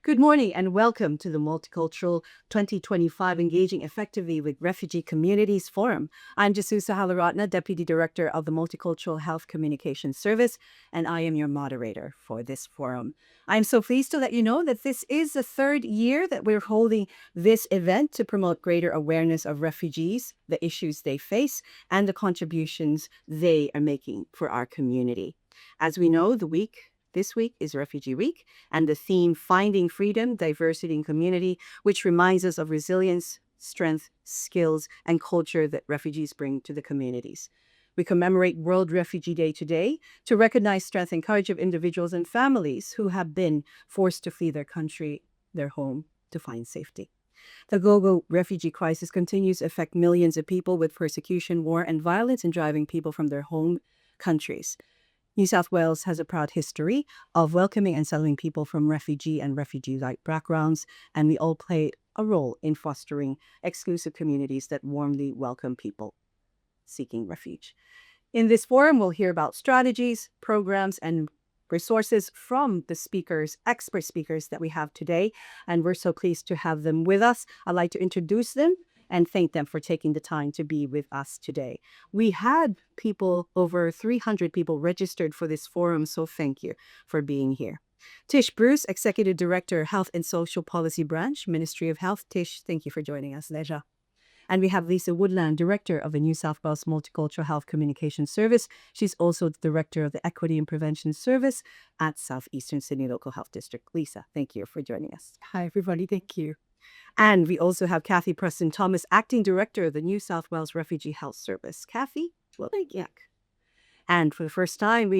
Good morning and welcome to the Multicultural 2025 Engaging Effectively with Refugee Communities Forum. I'm Jesusa, Helaratne, Deputy Director of the Multicultural Health Communication Service, and I am your moderator for this forum. I'm so pleased to let you know that this is the third year that we're holding this event to promote greater awareness of refugees, the issues they face, and the contributions they are making for our community. As we know, this week is Refugee Week, and the theme Finding Freedom, Diversity and Community, which reminds us of resilience, strength, skills, and culture that refugees bring to the communities. We commemorate World Refugee Day today to recognize strength and courage of individuals and families who have been forced to flee their country, their home, to find safety. The global refugee crisis continues to affect millions of people, with persecution, war, and violence and driving people from their home countries. New South Wales has a proud history of welcoming and settling people from refugee and refugee-like backgrounds, and we all play a role in fostering exclusive communities that warmly welcome people seeking refuge. In this forum, we'll hear about strategies, programs, and resources from the expert speakers that we have today, and we're so pleased to have them with us. I'd like to introduce them and thank them for taking the time to be with us today. We had over 300 people registered for this forum, so thank you for being here. Tish Bruce, Executive Director, Health and Social Policy Branch, Ministry of Health. Tish, thank you for joining us. Leisure. And we have Lisa Woodland, Director of the New South Wales Multicultural Health Communication Service. She's also the Director of the Equity and Prevention Service at South Eastern Sydney Local Health District. Lisa, thank you for joining us. Hi, everybody. Thank you. And we also have Cathy Preston-Thomas, Acting Director of the New South Wales Refugee Health Service. Cathy, welcome back. And for the first time,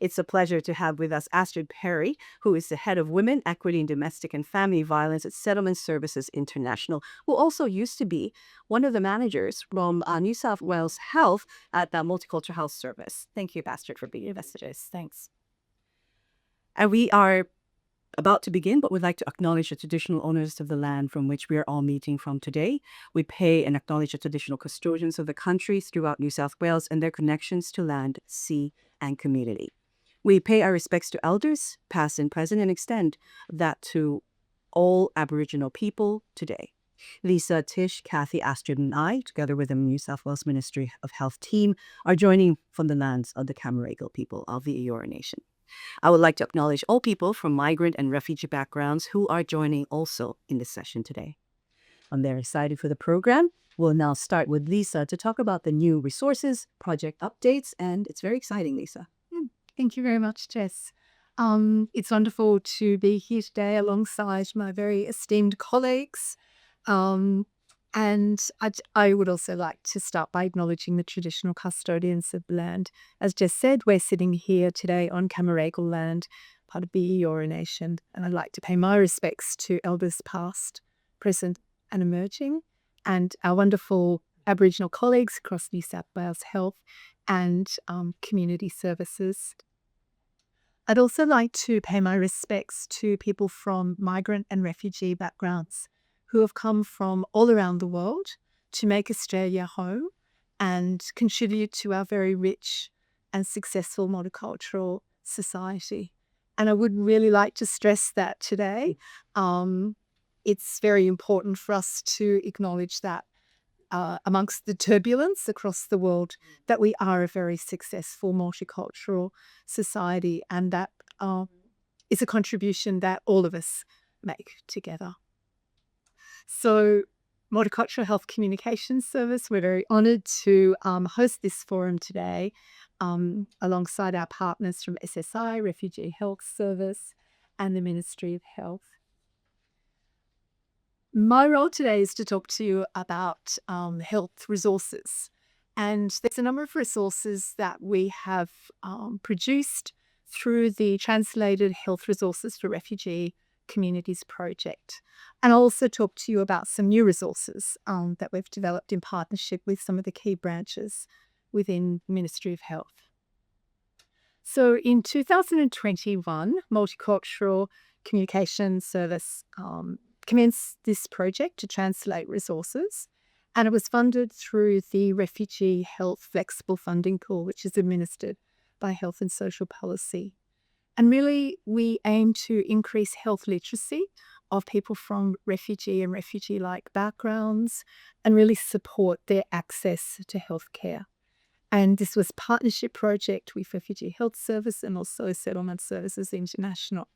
it's a pleasure to have with us Astrid Perry, who is the Head of Women, Equity and Domestic and Family Violence at Settlement Services International, who also used to be one of the managers from New South Wales Health at the Multicultural Health Service. Thank you, Astrid, for being with us today. Thanks. And we are about to begin, but we'd like to acknowledge the traditional owners of the land from which we are all meeting from today. We pay and acknowledge the traditional custodians of the countries throughout New South Wales and their connections to land, sea, and community. We pay our respects to elders, past and present, and extend that to all Aboriginal people today. Lisa, Tish, Cathy, Astrid, and I, together with the New South Wales Ministry of Health team, are joining from the lands of the Camaragal people of the Eora Nation. I would like to acknowledge all people from migrant and refugee backgrounds who are joining also in this session today. I'm very excited for the program. We'll now start with Lisa to talk about the new resources, project updates, and it's very exciting, Lisa. Thank you very much, Jess. It's wonderful to be here today alongside my very esteemed colleagues. And I would also like to start by acknowledging the traditional custodians of the land. As Jess said, we're sitting here today on Camaragal land, part of the Eora Nation, and I'd like to pay my respects to elders past, present and emerging, and our wonderful Aboriginal colleagues across New South Wales Health and Community Services. I'd also like to pay my respects to people from migrant and refugee backgrounds who have come from all around the world to make Australia home and contribute to our very rich and successful multicultural society. And I would really like to stress that today. It's very important for us to acknowledge that amongst the turbulence across the world, that we are a very successful multicultural society, and that is a contribution that all of us make together. So, Multicultural Health Communication Service, we're very honoured to host this forum today alongside our partners from SSI, Refugee Health Service, and the Ministry of Health. My role today is to talk to you about health resources. And there's a number of resources that we have produced through the Translated Health Resources for Refugee Communities project. And I'll also talk to you about some new resources that we've developed in partnership with some of the key branches within the Ministry of Health. So in 2021, Multicultural Communication Service commenced this project to translate resources, and it was funded through the Refugee Health Flexible Funding Pool, which is administered by Health and Social Policy. And really, we aim to increase health literacy of people from refugee and refugee-like backgrounds and really support their access to healthcare. And this was a partnership project with Refugee Health Service and also Settlement Services International.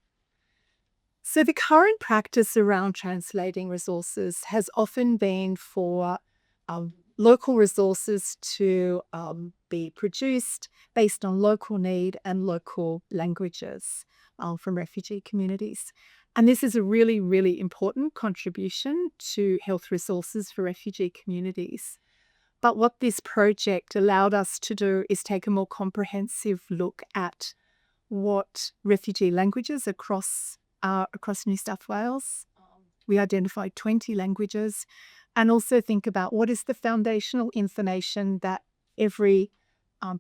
So the current practice around translating resources has often been for local resources to be produced based on local need and local languages from refugee communities. And this is a really, really important contribution to health resources for refugee communities. But what this project allowed us to do is take a more comprehensive look at what refugee languages across New South Wales. We identified 20 languages, and also think about what is the foundational information that every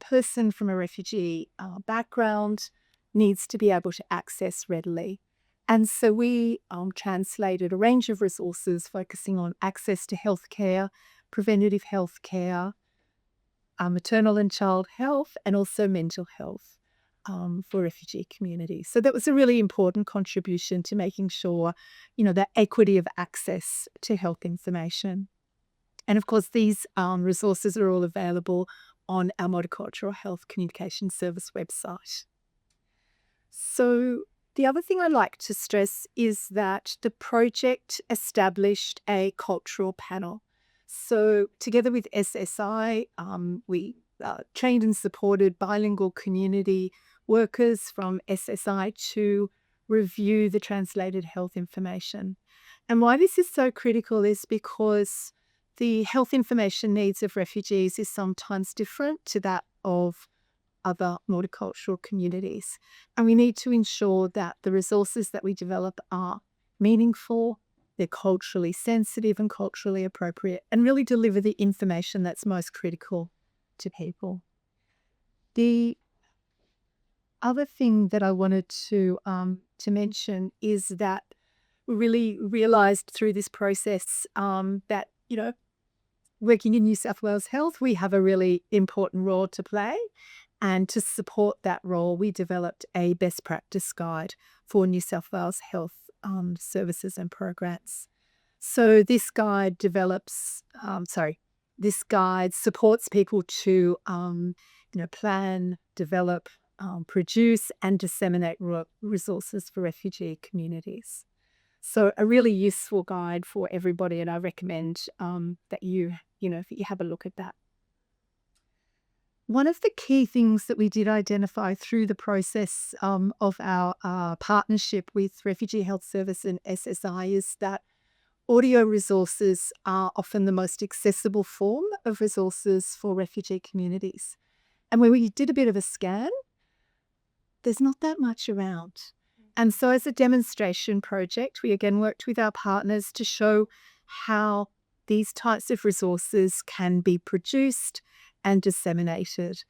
person from a refugee background needs to be able to access readily. And so we translated a range of resources focusing on access to healthcare, preventative healthcare, maternal and child health, and also mental health for refugee communities. So that was a really important contribution to making sure, that equity of access to health information. And of course, these resources are all available on our Multicultural Health Communication Service website. So the other thing I'd like to stress is that the project established a cultural panel. So together with SSI, we trained and supported bilingual community workers from SSI to review the translated health information. And why this is so critical is because the health information needs of refugees is sometimes different to that of other multicultural communities. And we need to ensure that the resources that we develop are meaningful, they're culturally sensitive and culturally appropriate, and really deliver the information that's most critical to people. The other thing that I wanted to mention is that we really realised through this process that, working in New South Wales Health, we have a really important role to play. And to support that role, we developed a best practice guide for New South Wales Health services and programs. So this guide supports people to, plan, develop, produce and disseminate resources for refugee communities. So a really useful guide for everybody, and I recommend that you have a look at that. One of the key things that we did identify through the process of our partnership with Refugee Health Service and SSI is that audio resources are often the most accessible form of resources for refugee communities. And when we did a bit of a scan, there's not that much around. And so as a demonstration project, we again worked with our partners to show how these types of resources can be produced and disseminated.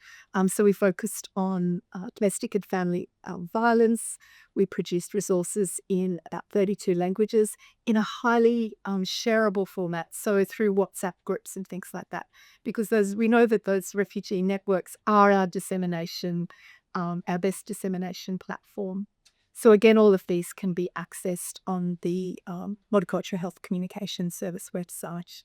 So we focused on domestic and family violence. We produced resources in about 32 languages in a highly shareable format, so through WhatsApp groups and things like that, because we know that those refugee networks are our dissemination, our best dissemination platform. So again, all of these can be accessed on the Multicultural Health Communication Service website.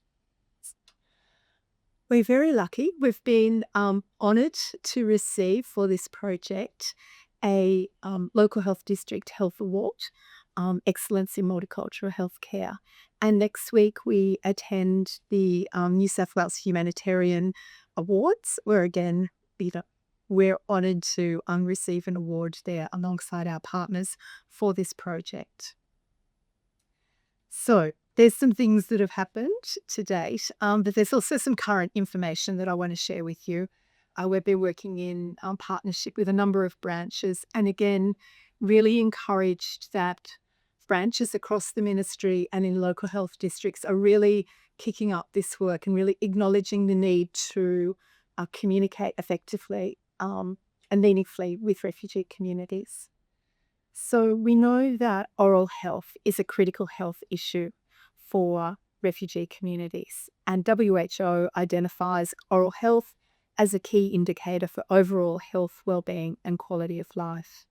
We're very lucky. We've been honoured to receive for this project a Local Health District Health Award, Excellence in Multicultural Healthcare. And next week we attend the New South Wales Humanitarian Awards, where again, we're honoured to receive an award there alongside our partners for this project. So there's some things that have happened to date, but there's also some current information that I want to share with you. We've been working in partnership with a number of branches, and again, really encouraged that branches across the ministry and in local health districts are really kicking up this work and really acknowledging the need to communicate effectively and meaningfully with refugee communities. So we know that oral health is a critical health issue for refugee communities, and WHO identifies oral health as a key indicator for overall health, well-being and quality of life.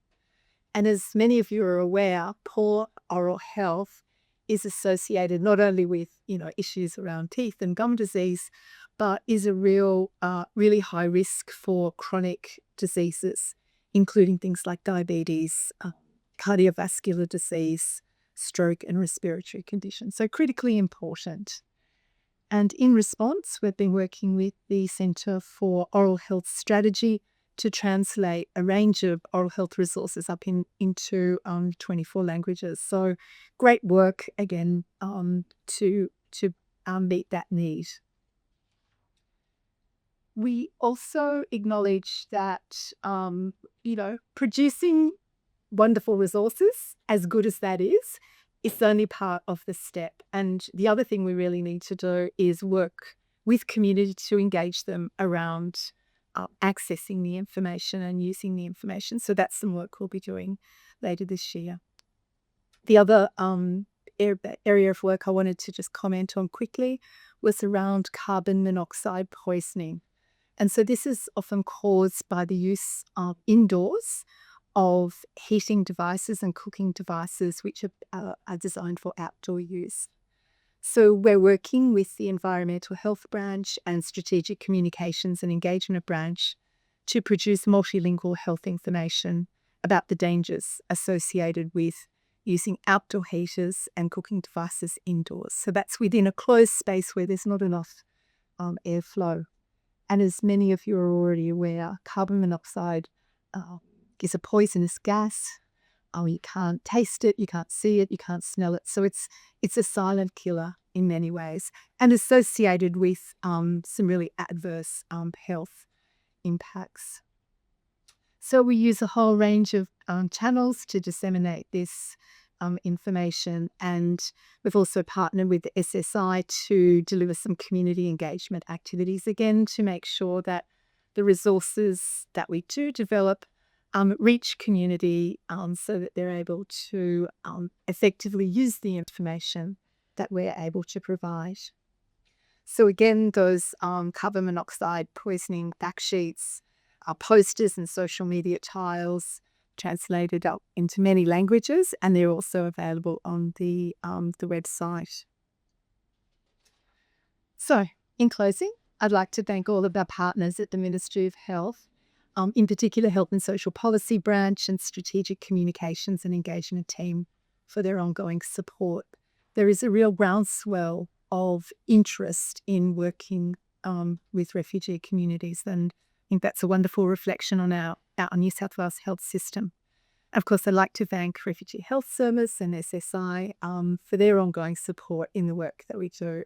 And as many of you are aware, poor oral health is associated not only with, issues around teeth and gum disease, but is a really high risk for chronic diseases, including things like diabetes, cardiovascular disease, stroke, and respiratory conditions. So critically important. And in response, we've been working with the Centre for Oral Health Strategy to translate a range of oral health resources up into 24 languages. So great work again to meet that need. We also acknowledge that producing wonderful resources, as good as that is, it's only part of the step. And the other thing we really need to do is work with community to engage them around accessing the information and using the information. So that's some work we'll be doing later this year. The other area of work I wanted to just comment on quickly was around carbon monoxide poisoning. And so this is often caused by the use indoors of heating devices and cooking devices which are designed for outdoor use. So we're working with the Environmental Health Branch and Strategic Communications and Engagement Branch to produce multilingual health information about the dangers associated with using outdoor heaters and cooking devices indoors. So that's within a closed space where there's not enough airflow. And as many of you are already aware, carbon monoxide is a poisonous gas. You can't taste it, you can't see it, you can't smell it. So it's a silent killer in many ways and associated with some really adverse health impacts. So we use a whole range of channels to disseminate this information, and we've also partnered with the SSI to deliver some community engagement activities again to make sure that the resources that we do develop reach community so that they're able to effectively use the information that we're able to provide. So again, those carbon monoxide poisoning fact sheets, posters and social media tiles translated up into many languages, and they're also available on the website. So in closing, I'd like to thank all of our partners at the Ministry of Health, in particular Health and Social Policy Branch and Strategic Communications and Engagement Team, for their ongoing support. There is a real groundswell of interest in working with refugee communities, and I think that's a wonderful reflection on our New South Wales health system. Of course, I'd like to thank Refugee Health Service and SSI for their ongoing support in the work that we do.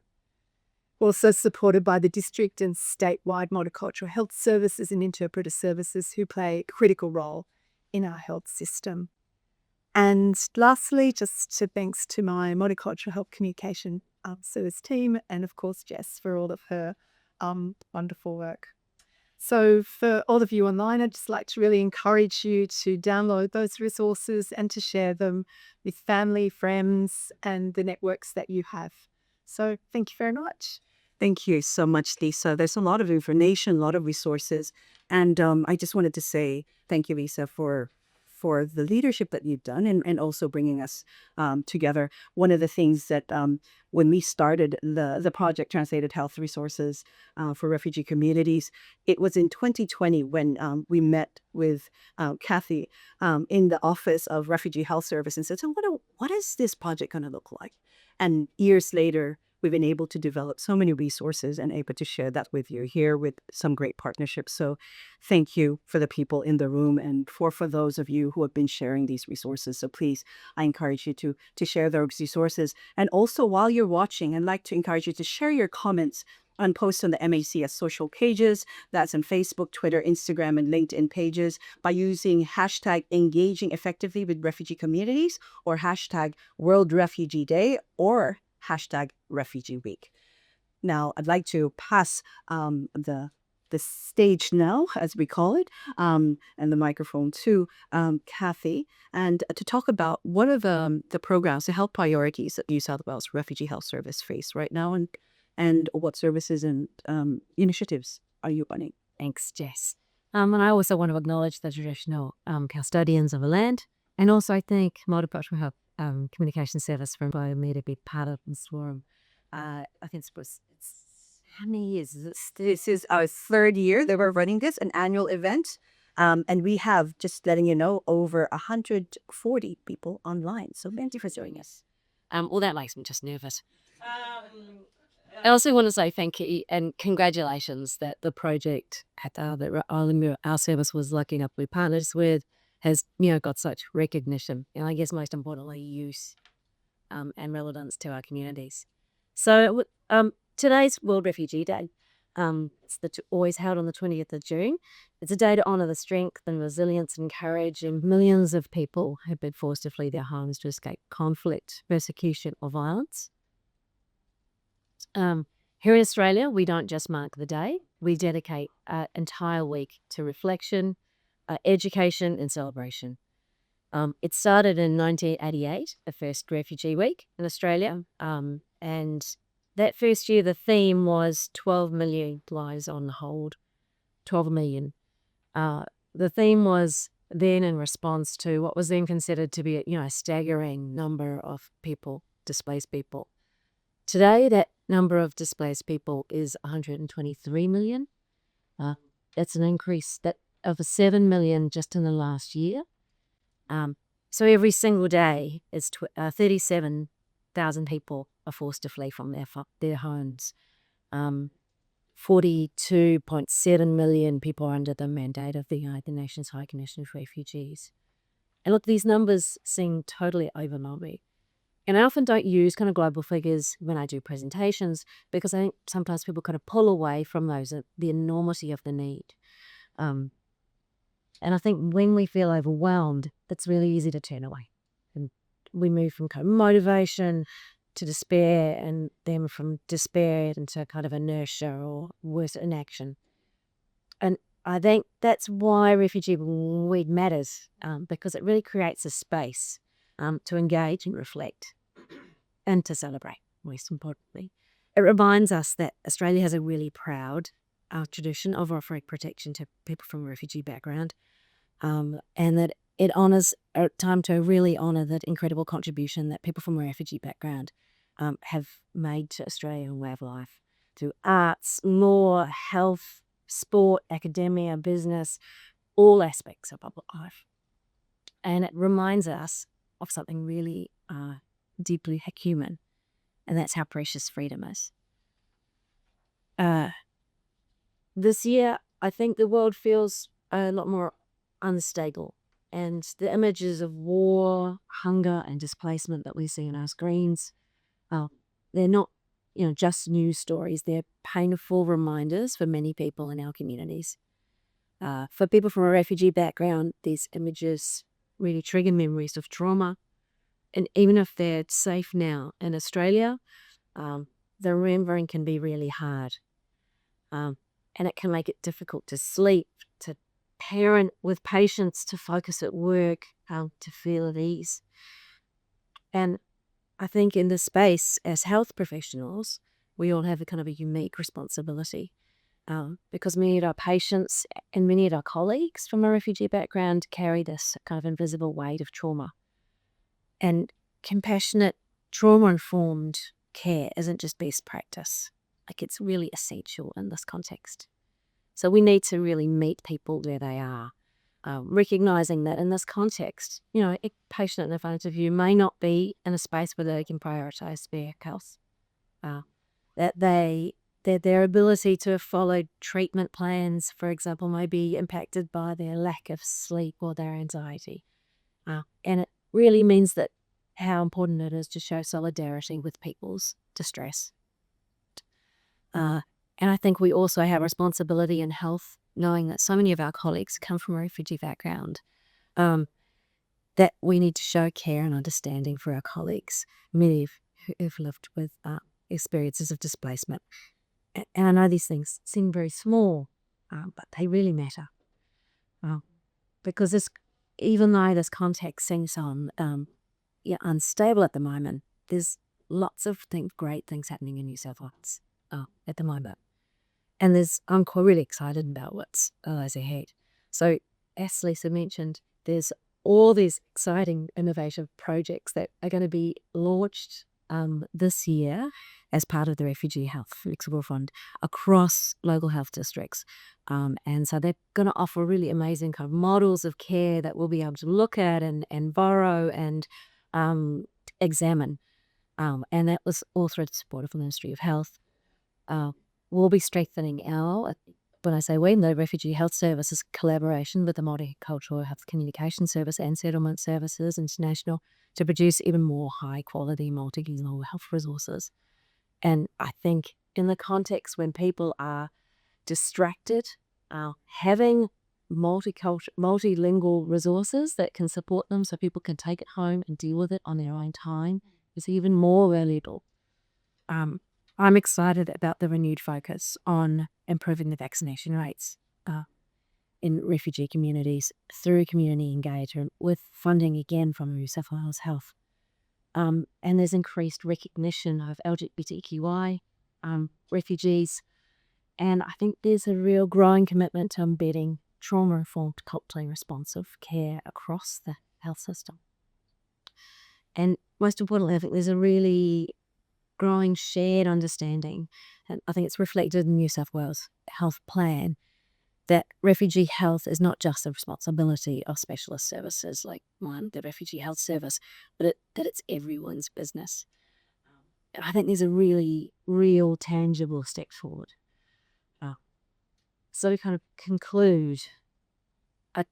Also supported by the district and statewide Multicultural Health Services and interpreter services who play a critical role in our health system. And lastly, just thanks to my Multicultural Health Communication Service team, and of course Jess for all of her wonderful work. So for all of you online, I'd just like to really encourage you to download those resources and to share them with family, friends, and the networks that you have. So thank you very much. Thank you so much, Lisa. There's a lot of information, a lot of resources. And I just wanted to say thank you, Lisa, for the leadership that you've done and also bringing us together. One of the things that when we started the project Translated Health Resources for Refugee Communities, it was in 2020 when we met with Cathy in the Office of Refugee Health Service and said, so what is this project going to look like? And years later, we've been able to develop so many resources and able to share that with you here with some great partnerships. So thank you for the people in the room and for those of you who have been sharing these resources. So please, I encourage you to share those resources. And also while you're watching, I'd like to encourage you to share your comments on posts on the MHCS social pages. That's on Facebook, Twitter, Instagram, and LinkedIn pages by using hashtag engaging effectively with refugee communities or hashtag World Refugee Day or hashtag Refugee Week. Now, I'd like to pass the stage now, as we call it, and the microphone to Cathy, and to talk about what are the programs, the health priorities that New South Wales Refugee Health Service face right now, and what services and initiatives are you running? Thanks, Jess. And I also want to acknowledge the traditional custodians of the land And also I thank Multicultural Health Communication Service for inviting me to be part of this forum. I think it's how many years is this? This is our third year that we're running this, an annual event. And we have, just letting you know, over 140 people online. So thank you for joining us. Well, that makes me just nervous. I also want to say thank you and congratulations that the project that our service was lucky enough to be partners with has got such recognition, and I guess most importantly use and relevance to our communities. So today's World Refugee Day. It's always held on the 20th of June. It's a day to honour the strength and resilience and courage in millions of people who have been forced to flee their homes to escape conflict, persecution or violence. Here in Australia, we don't just mark the day. We dedicate an entire week to reflection, education and celebration. It started in 1988, the first Refugee Week in Australia. And that first year, the theme was 12 million lives on hold. 12 million. The theme was then in response to what was then considered to be a staggering number of people, displaced people. Today, that number of displaced people is 123 million. That's an increase of 7 million just in the last year. So every single day is 37,000 people are forced to flee from their homes. 42.7 million people are under the mandate of the United Nations High Commission for Refugees. And look, these numbers seem totally overwhelming. And I often don't use kind of global figures when I do presentations because I think sometimes people kind of pull away from the enormity of the need. And I think when we feel overwhelmed, it's really easy to turn away. And we move from kind of motivation to despair, and then from despair into kind of inertia or worse, inaction. And I think that's why Refugee Week matters, because it really creates a space to engage and reflect and to celebrate, most importantly. It reminds us that Australia has a really proud tradition of offering protection to people from a refugee background, and that it honours a time to really honour that incredible contribution that people from a refugee background have made to Australian way of life through arts, law, health, sport, academia, business, all aspects of public life. And it reminds us of something really deeply human, and that's how precious freedom is. This year, I think the world feels a lot more unstable, and the images of war, hunger, and displacement that we see on our screens, they're not, just news stories. They're painful reminders for many people in our communities. For people from a refugee background, these images really trigger memories of trauma. And even if they're safe now in Australia, the remembering can be really hard. And it can make it difficult to sleep, to parent with patience, to focus at work, to feel at ease. And I think in this space, as health professionals, we all have a kind of a unique responsibility, because many of our patients and many of our colleagues from a refugee background carry this kind of invisible weight of trauma. And compassionate, trauma-informed care isn't just best practice. Like, it's really essential in this context. So we need to really meet people where they are, recognizing that in this context, a patient in front of you may not be in a space where they can prioritize their health. That their ability to follow treatment plans, for example, may be impacted by their lack of sleep or their anxiety. And it really means that how important it is to show solidarity with people's distress. And I think we also have responsibility in health, knowing that so many of our colleagues come from a refugee background, that we need to show care and understanding for our colleagues, many who've lived with experiences of displacement. And I know these things seem very small, but they really matter. Because even though this context seems unstable at the moment, there's lots of great things happening in New South Wales at the moment. And I'm quite really excited about what's lies ahead. So, as Lisa mentioned, there's all these exciting, innovative projects that are going to be launched this year as part of the Refugee Health Flexible Fund across local health districts. And so they're going to offer really amazing kind of models of care that we'll be able to look at and borrow and examine. And that was all through the support of the Ministry of Health. We'll be strengthening when I say we, the Refugee Health Service is collaboration with the Multicultural Health Communication Service and Settlement Services International to produce even more high-quality multilingual health resources. And I think in the context when people are distracted, having multilingual resources that can support them so people can take it home and deal with it on their own time is even more valuable. I'm excited about the renewed focus on improving the vaccination rates in refugee communities through community engagement with funding again from New South Wales Health. And there's increased recognition of LGBTQI refugees. And I think there's a real growing commitment to embedding trauma-informed, culturally responsive care across the health system. And most importantly, I think there's a really growing shared understanding, and I think it's reflected in New South Wales Health Plan, that refugee health is not just the responsibility of specialist services like the Refugee Health Service, but that it's everyone's business. And I think there's a really real, tangible step forward. So to kind of conclude, a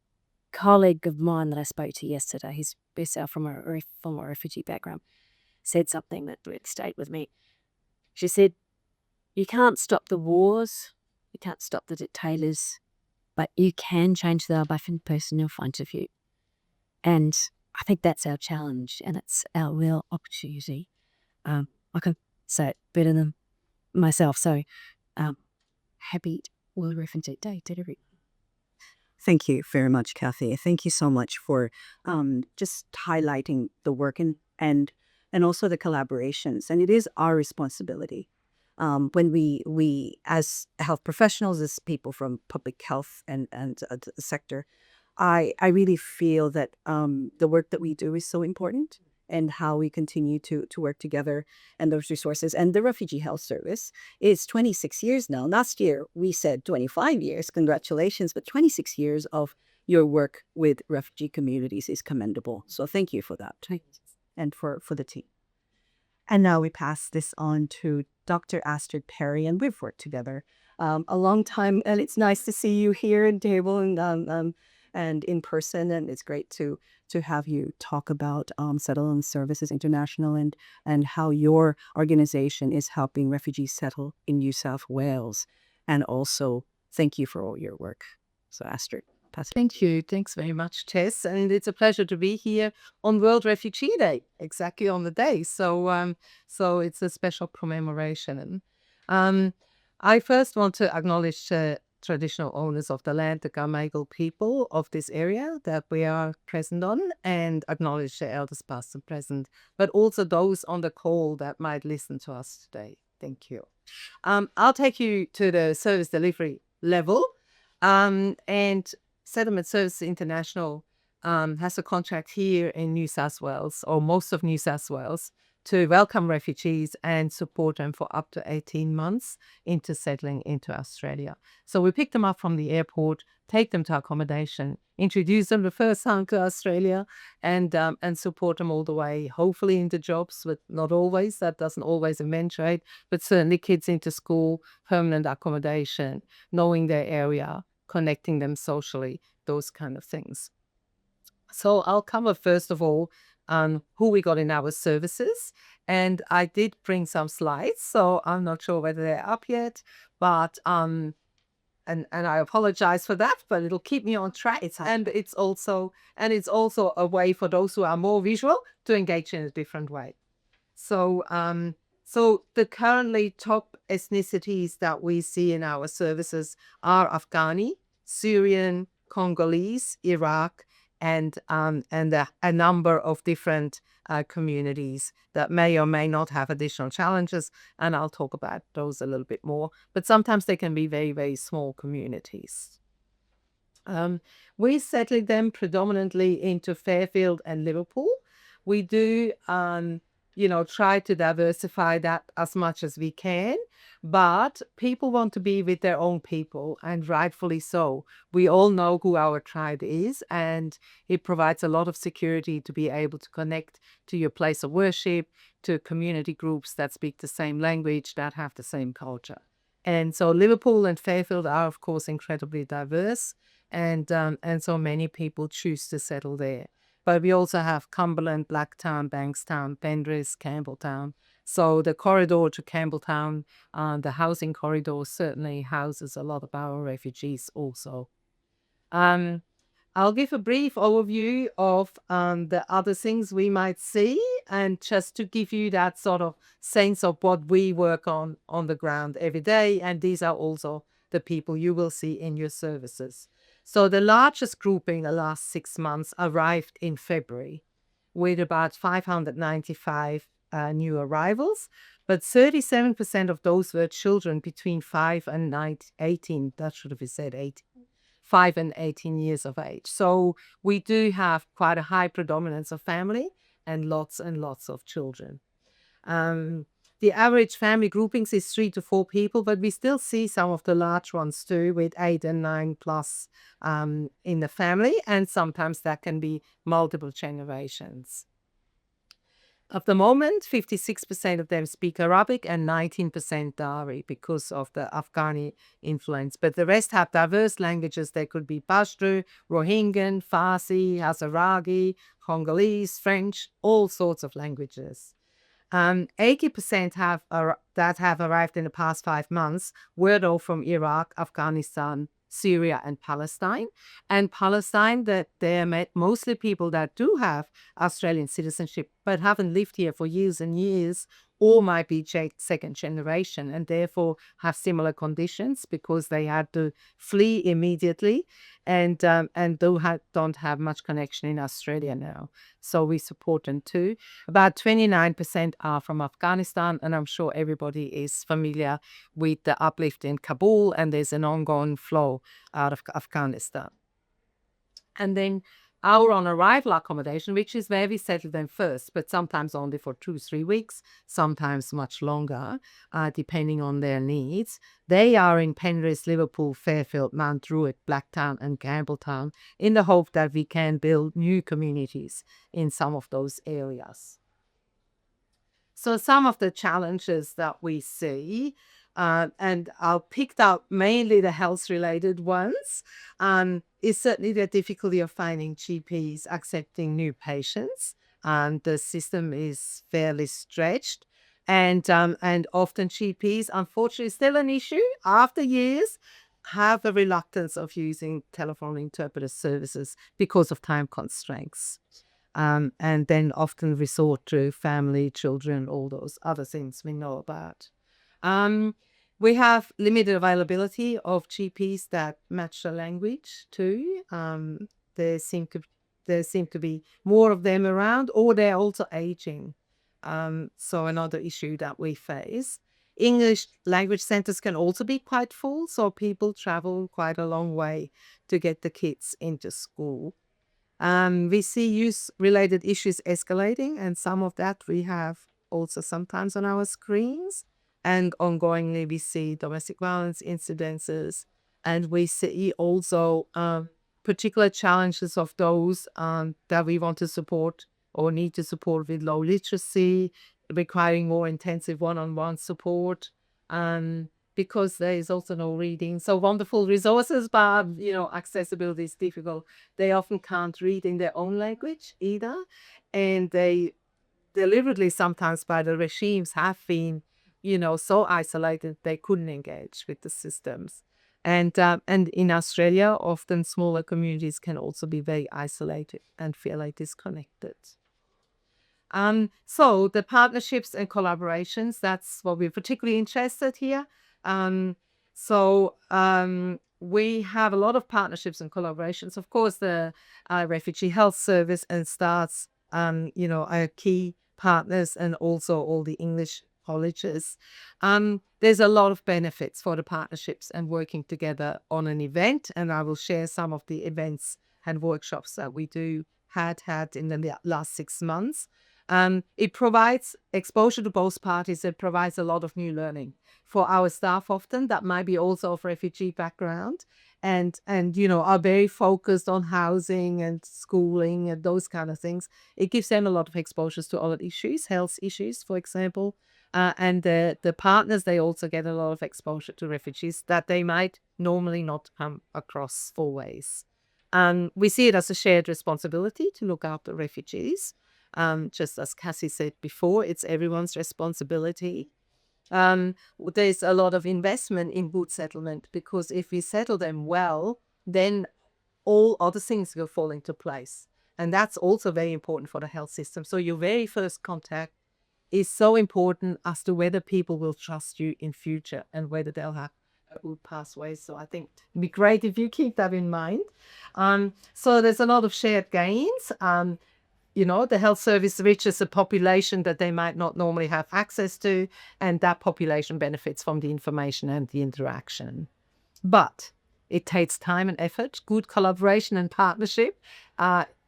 colleague of mine that I spoke to yesterday, he's herself from a refugee background, said something that really stayed with me. She said, you can't stop the wars, you can't stop the dictators, but you can change the Albion person in front of you. And I think that's our challenge, and it's our real opportunity. I can say it better than myself, so happy World Refugee Day to everyone. Thank you very much, Cathy. Thank you so much for just highlighting the work and also the collaborations. And it is our responsibility when we as health professionals, as people from public health and the sector, I really feel that the work that we do is so important, and how we continue to work together and those resources. And the Refugee Health Service is 26 years now. Last year, we said 25 years. Congratulations. But 26 years of your work with refugee communities is commendable. So thank you for that. And for the team. And now we pass this on to Dr. Astrid Perry, and we've worked together a long time. And it's nice to see you here at table and in person. And it's great to have you talk about Settlement Services International and how your organization is helping refugees settle in New South Wales. And also, thank you for all your work. So Astrid, pass it. Thank you. Thanks very much, Tess. And it's a pleasure to be here on World Refugee Day, exactly on the day. So it's a special commemoration. I first want to acknowledge traditional owners of the land, the Gamagal people of this area that we are present on, and acknowledge the elders past and present, but also those on the call that might listen to us today. Thank you. I'll take you to the service delivery level. And Settlement Services International has a contract here in New South Wales, or most of New South Wales, to welcome refugees and support them for up to 18 months into settling into Australia. So we pick them up from the airport, take them to accommodation, introduce them the first time to Australia, and support them all the way, hopefully into jobs, but not always. That doesn't always eventuate, but certainly kids into school, permanent accommodation, knowing their area, connecting them socially, those kind of things. So I'll cover first of all who we got in our services, and I did bring some slides, so I'm not sure whether they're up yet, but and I apologize for that, but it'll keep me on track. It's also a way for those who are more visual to engage in a different way. So the currently top ethnicities that we see in our services are Afghani, Syrian, Congolese, Iraq, and a number of different communities that may or may not have additional challenges, and I'll talk about those a little bit more. But sometimes they can be very, very small communities. We settled them predominantly into Fairfield and Liverpool. We do, try to diversify that as much as we can, but people want to be with their own people, and rightfully so. We all know who our tribe is, and it provides a lot of security to be able to connect to your place of worship, to community groups that speak the same language, that have the same culture. And so Liverpool and Fairfield are, of course, incredibly diverse, and so many people choose to settle there. But we also have Cumberland, Blacktown, Bankstown, Penrith, Campbelltown. So the corridor to Campbelltown, the housing corridor, certainly houses a lot of our refugees also. I'll give a brief overview of the other things we might see, and just to give you that sort of sense of what we work on the ground every day. And these are also the people you will see in your services. So the largest group in the last 6 months arrived in February with about 595 new arrivals, but 37% of those were children between 5 and 18. That should have been said 18. 5 and 18 years of age. So we do have quite a high predominance of family and lots of children. The average family groupings is 3 to 4 people, but we still see some of the large ones too, with 8 and 9 plus in the family, and sometimes that can be multiple generations. At the moment, 56% of them speak Arabic and 19% Dari because of the Afghani influence. But the rest have diverse languages. They could be Pashto, Rohingyan, Farsi, Hazaragi, Congolese, French, all sorts of languages. 80% that have arrived in the past 5 months were though from Iraq, Afghanistan, Syria and Palestine. And Palestine, that they're mostly people that do have Australian citizenship but haven't lived here for years and years, or might be second generation and therefore have similar conditions because they had to flee immediately and don't have much connection in Australia now. So we support them too. About 29% are from Afghanistan, and I'm sure everybody is familiar with the uplift in Kabul, and there's an ongoing flow out of Afghanistan. And then our on-arrival accommodation, which is where we settle them first, but sometimes only for 2-3 weeks, sometimes much longer, depending on their needs. They are in Penrith, Liverpool, Fairfield, Mount Druitt, Blacktown and Campbelltown, in the hope that we can build new communities in some of those areas. So some of the challenges that we see, and I'll pick out mainly the health-related ones, is certainly the difficulty of finding GPs accepting new patients. The system is fairly stretched, and often GPs, unfortunately, still an issue after years, have a reluctance of using telephone interpreter services because of time constraints. And then often resort to family, children, all those other things we know about. We have limited availability of GPs that match the language too. There seem to be more of them around, or they're also aging. So another issue that we face. English language centers can also be quite full, so people travel quite a long way to get the kids into school. We see youth-related issues escalating, and some of that we have also sometimes on our screens. And ongoingly, we see domestic violence incidences, and we see also particular challenges of those that we want to support or need to support with low literacy, requiring more intensive one-on-one support, because there is also no reading. So wonderful resources, but accessibility is difficult. They often can't read in their own language either, and they deliberately sometimes by the regimes have been so isolated they couldn't engage with the systems. And in Australia, often smaller communities can also be very isolated and feel like disconnected. So the partnerships and collaborations, that's what we're particularly interested here. We have a lot of partnerships and collaborations. Of course, the Refugee Health Service and STARTS, are key partners, and also all the English colleges. There's a lot of benefits for the partnerships and working together on an event, and I will share some of the events and workshops that we had in the last 6 months. It provides exposure to both parties. It provides a lot of new learning for our staff often that might be also of refugee background and are very focused on housing and schooling and those kind of things. It gives them a lot of exposures to other issues, health issues, for example. And the partners, they also get a lot of exposure to refugees that they might normally not come across always. We see it as a shared responsibility to look after refugees. Just as Cathy said before, it's everyone's responsibility. There's a lot of investment in boot settlement because if we settle them well, then all other things will fall into place. And that's also very important for the health system. So your very first contact is so important as to whether people will trust you in future and whether they'll have a good pathway. So I think it'd be great if you keep that in mind. So there's a lot of shared gains. The health service reaches a population that they might not normally have access to, and that population benefits from the information and the interaction. But it takes time and effort. Good collaboration and partnership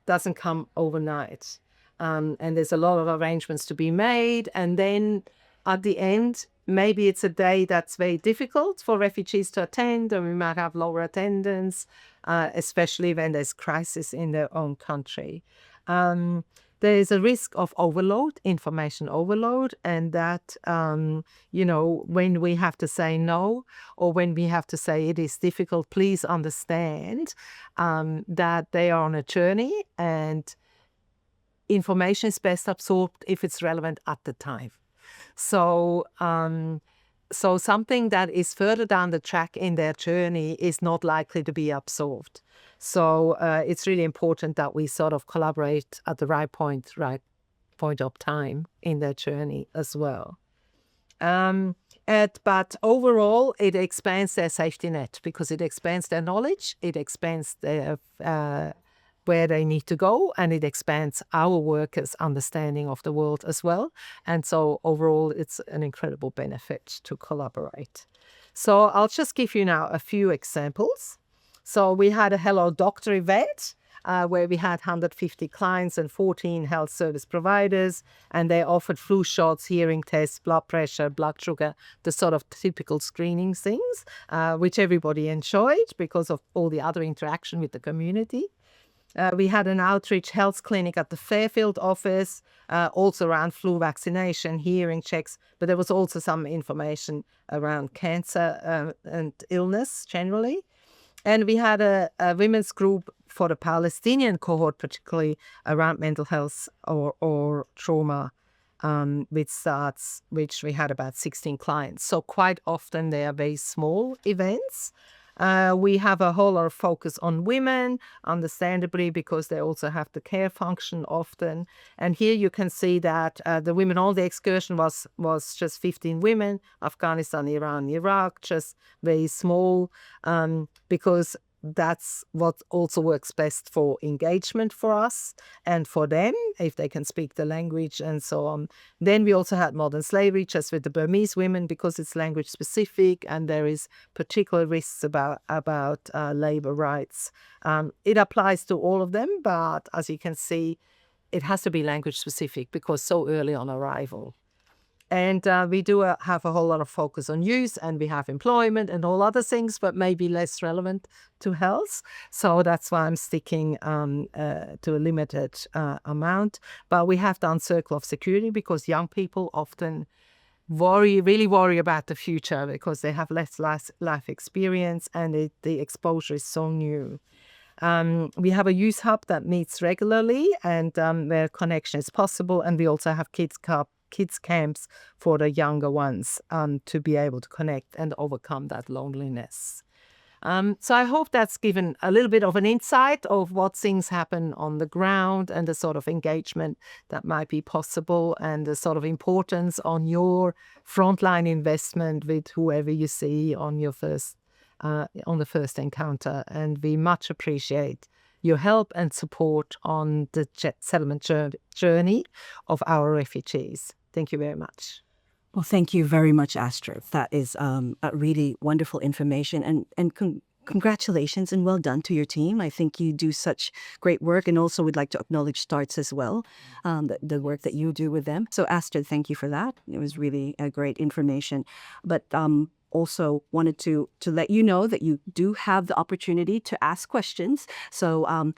doesn't come overnight. And there's a lot of arrangements to be made. And then at the end, maybe it's a day that's very difficult for refugees to attend, or we might have lower attendance, especially when there's crisis in their own country. There's a risk of overload, information overload, and that, when we have to say no, or when we have to say it is difficult, please understand that they are on a journey and information is best absorbed if it's relevant at the time. So something that is further down the track in their journey is not likely to be absorbed. So it's really important that we sort of collaborate at the right point of time in their journey as well. But overall, it expands their safety net because it expands their knowledge, it expands their where they need to go, and it expands our workers' understanding of the world as well. And so overall, it's an incredible benefit to collaborate. So I'll just give you now a few examples. So we had a Hello Doctor event where we had 150 clients and 14 health service providers, and they offered flu shots, hearing tests, blood pressure, blood sugar, the sort of typical screening things, which everybody enjoyed because of all the other interaction with the community. We had an outreach health clinic at the Fairfield office, also around flu vaccination, hearing checks, but there was also some information around cancer and illness generally. And we had a women's group for the Palestinian cohort, particularly around mental health or trauma, which we had about 16 clients. So quite often they are very small events. We have a whole lot of focus on women, understandably, because they also have the care function often. And here you can see that the women on the excursion was just 15 women, Afghanistan, Iran, Iraq, just very small, because that's what also works best for engagement for us and for them, if they can speak the language and so on. Then we also had modern slavery, just with the Burmese women, because it's language specific and there is particular risks about labor rights. It applies to all of them, but as you can see, it has to be language specific because so early on arrival. And we do have a whole lot of focus on youth, and we have employment and all other things, but maybe less relevant to health. So that's why I'm sticking to a limited amount. But we have done circle of security because young people often really worry about the future because they have less life experience and the exposure is so new. We have a youth hub that meets regularly and where connection is possible. And we also have kids camps for the younger ones to be able to connect and overcome that loneliness. So I hope that's given a little bit of an insight of what things happen on the ground and the sort of engagement that might be possible and the sort of importance on your frontline investment with whoever you see on your on the first encounter. And we much appreciate your help and support on the settlement journey of our refugees. Thank you very much. Well, thank you very much, Astrid. That is a really wonderful information, and congratulations and well done to your team. I think you do such great work, and also would like to acknowledge Starts as well, the work that you do with them. So, Astrid, thank you for that. It was really a great information. But also wanted to let you know that you do have the opportunity to ask questions. So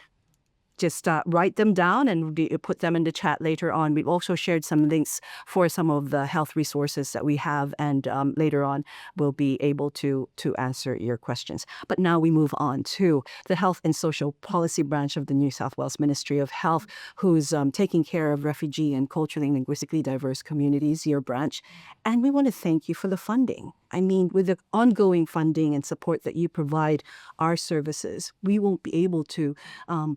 just write them down and put them in the chat later on. We've also shared some links for some of the health resources that we have, and later on we'll be able to answer your questions. But now we move on to the Health and Social Policy branch of the New South Wales Ministry of Health, who's taking care of refugee and culturally and linguistically diverse communities, your branch. And we want to thank you for the funding. I mean, with the ongoing funding and support that you provide our services, we won't be able to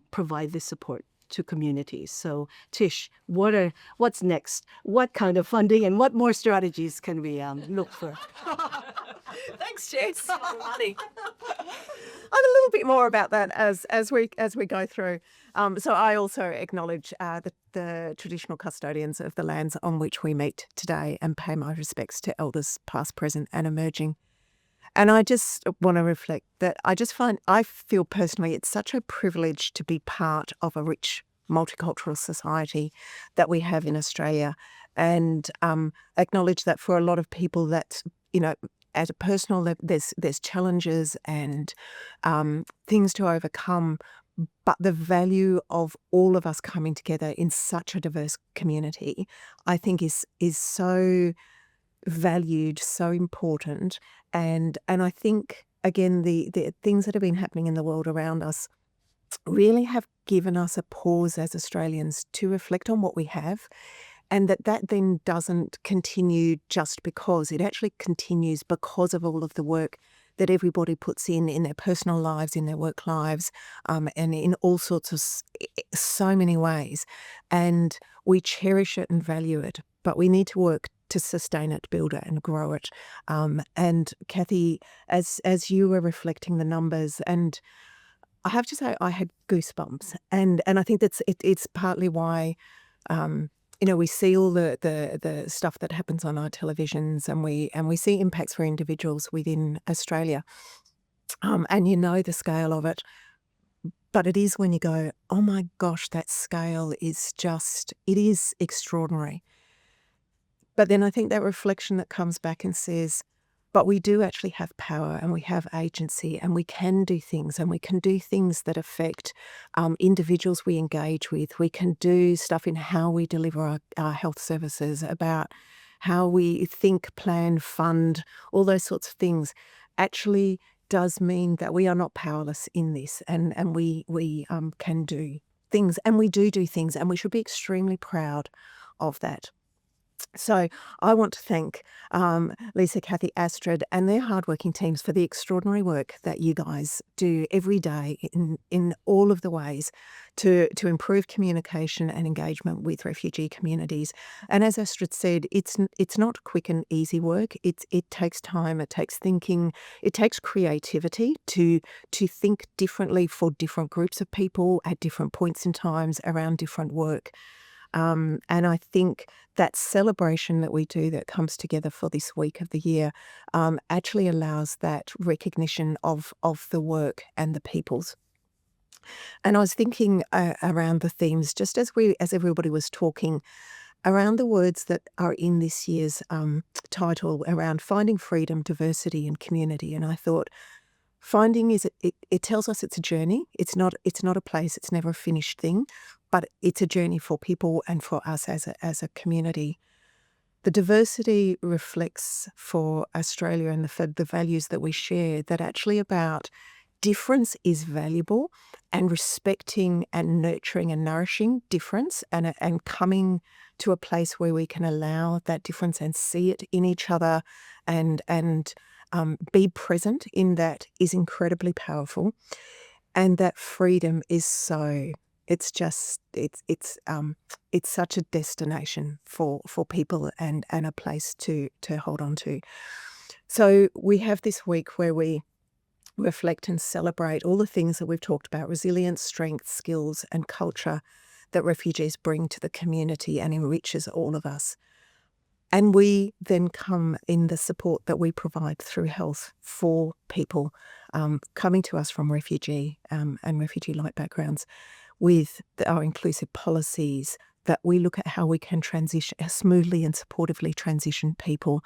provide this support to communities. So, Tish, what's next? What kind of funding and what more strategies can we look for? Thanks, Jess. Funny. A little bit more about that as we go through. So I also acknowledge the traditional custodians of the lands on which we meet today and pay my respects to elders past, present and emerging. And I just want to reflect that I feel personally it's such a privilege to be part of a rich multicultural society that we have in Australia, and acknowledge that for a lot of people that's, at a personal level, there's challenges and things to overcome, but the value of all of us coming together in such a diverse community, I think is so valued, so important. And I think, again, the things that have been happening in the world around us really have given us a pause as Australians to reflect on what we have, and that then doesn't continue just because. It actually continues because of all of the work that everybody puts in their personal lives, in their work lives, and in all sorts of so many ways. And we cherish it and value it, but we need to work to sustain it, build it and grow it. And Cathy, as you were reflecting the numbers, and I have to say I had goosebumps, and I think it's partly why we see all the stuff that happens on our televisions, and we see impacts for individuals within Australia, and the scale of it. But it is when you go, oh my gosh, that scale is it is extraordinary. But then I think that reflection that comes back and says, but we do actually have power and we have agency and we can do things, and we can do things that affect individuals we engage with. We can do stuff in how we deliver our health services, about how we think, plan, fund, all those sorts of things actually does mean that we are not powerless in this, and we can do things, and we do things, and we should be extremely proud of that. So I want to thank Lisa, Cathy, Astrid and their hardworking teams for the extraordinary work that you guys do every day in all of the ways to improve communication and engagement with refugee communities. And as Astrid said, it's not quick and easy work. It takes time, it takes thinking, it takes creativity to think differently for different groups of people at different points in times around different work. And I think that celebration that we do that comes together for this week of the year actually allows that recognition of the work and the peoples. And I was thinking around the themes, just as everybody was talking, around the words that are in this year's title around finding freedom, diversity and community. And I thought, finding it tells us it's a journey. It's not a place. It's never a finished thing, but it's a journey for people and for us as a community. The diversity reflects for Australia and the values that we share, that actually about difference is valuable, and respecting and nurturing and nourishing difference, and coming to a place where we can allow that difference and see it in each other and be present in that is incredibly powerful. And that freedom is it's such a destination for people and a place to hold on to. So we have this week where we reflect and celebrate all the things that we've talked about: resilience, strength, skills and culture that refugees bring to the community and enriches all of us. And we then come in the support that we provide through health for people coming to us from refugee and refugee-like backgrounds with our inclusive policies, that we look at how we can transition smoothly and supportively transition people,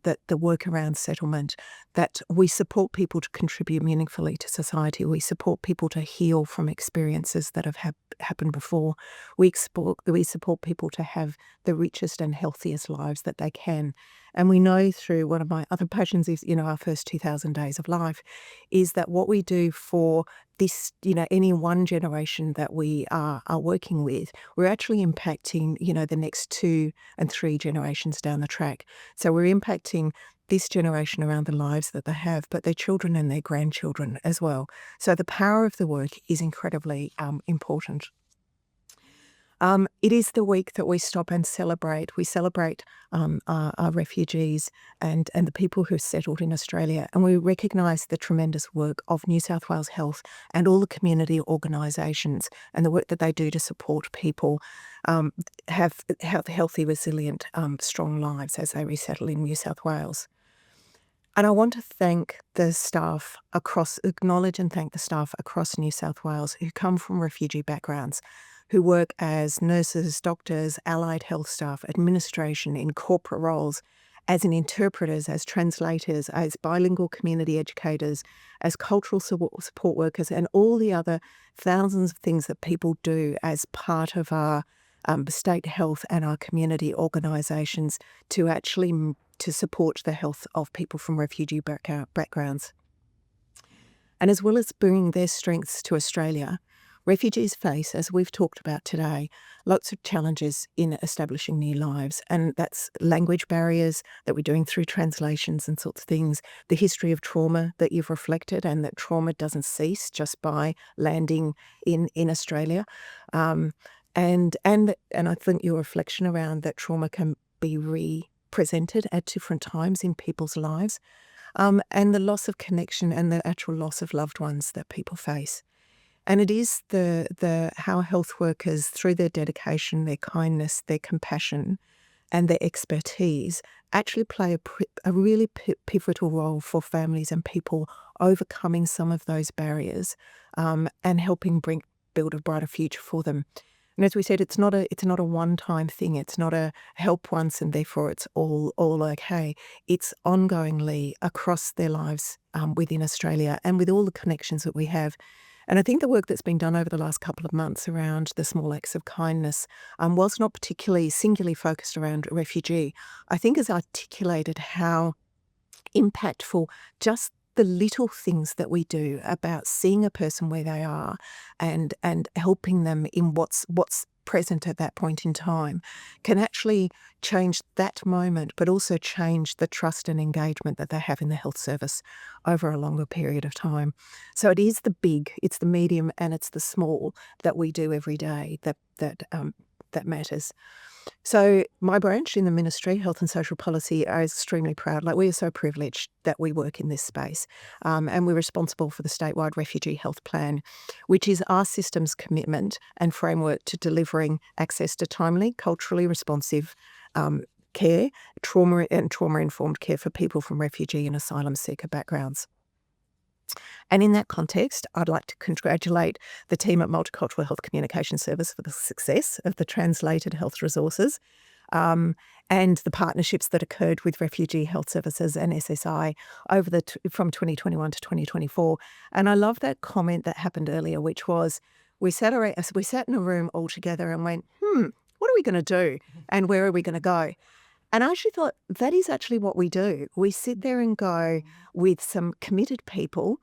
that the work around settlement, that we support people to contribute meaningfully to society. We support people to heal from experiences that have happened before. We support people to have the richest and healthiest lives that they can. And we know through one of my other passions is, our first 2,000 days of life, is that what we do for this, any one generation that we are working with, we're actually impacting, the next 2 and 3 generations down the track. So we're impacting this generation around the lives that they have, but their children and their grandchildren as well. So the power of the work is incredibly important. It is the week that we stop and celebrate. We celebrate our refugees and the people who've settled in Australia, and we recognise the tremendous work of New South Wales Health and all the community organisations and the work that they do to support people have healthy, resilient, strong lives as they resettle in New South Wales. And I want to thank the staff acknowledge and thank the staff across New South Wales who come from refugee backgrounds, who work as nurses, doctors, allied health staff, administration, in corporate roles, as in interpreters, as translators, as bilingual community educators, as cultural support workers, and all the other thousands of things that people do as part of our state health and our community organisations to support the health of people from refugee backgrounds. And as well as bringing their strengths to Australia, refugees face, as we've talked about today, lots of challenges in establishing new lives. And that's language barriers that we're doing through translations and sorts of things, the history of trauma that you've reflected, and that trauma doesn't cease just by landing in Australia. And I think your reflection around that trauma can be represented at different times in people's lives, and the loss of connection and the actual loss of loved ones that people face. And it is the how health workers, through their dedication, their kindness, their compassion, and their expertise, actually play a really pivotal role for families and people overcoming some of those barriers, and helping build a brighter future for them. And as we said, it's not a one-time thing. It's not a help once and therefore it's all okay. It's ongoingly across their lives within Australia and with all the connections that we have. And I think the work that's been done over the last couple of months around the small acts of kindness, whilst not particularly singularly focused around a refugee, I think has articulated how impactful just the little things that we do about seeing a person where they are and helping them in what's present at that point in time can actually change that moment, but also change the trust and engagement that they have in the health service over a longer period of time. So it is the big, it's the medium, and it's the small that we do every day that matters. So my branch in the Ministry, Health and Social Policy, are extremely proud. We are so privileged that we work in this space, and we're responsible for the statewide Refugee Health Plan, which is our system's commitment and framework to delivering access to timely, culturally responsive care, trauma-informed care for people from refugee and asylum seeker backgrounds. And in that context, I'd like to congratulate the team at Multicultural Health Communication Service for the success of the translated health resources, and the partnerships that occurred with Refugee Health Services and SSI from 2021 to 2024. And I love that comment that happened earlier, which was we sat in a room all together and went, what are we going to do and where are we going to go? And I actually thought that is actually what we do. We sit there and go with some committed people,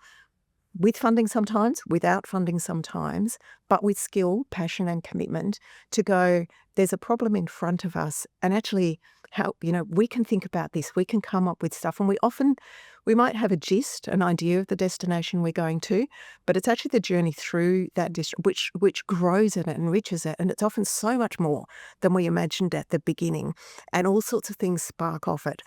with funding sometimes, without funding sometimes, but with skill, passion and commitment to go, there's a problem in front of us and actually how, we can think about this, we can come up with stuff. And we might have a gist, an idea of the destination we're going to, but it's actually the journey through that which grows it and enriches it. And it's often so much more than we imagined at the beginning, and all sorts of things spark off it.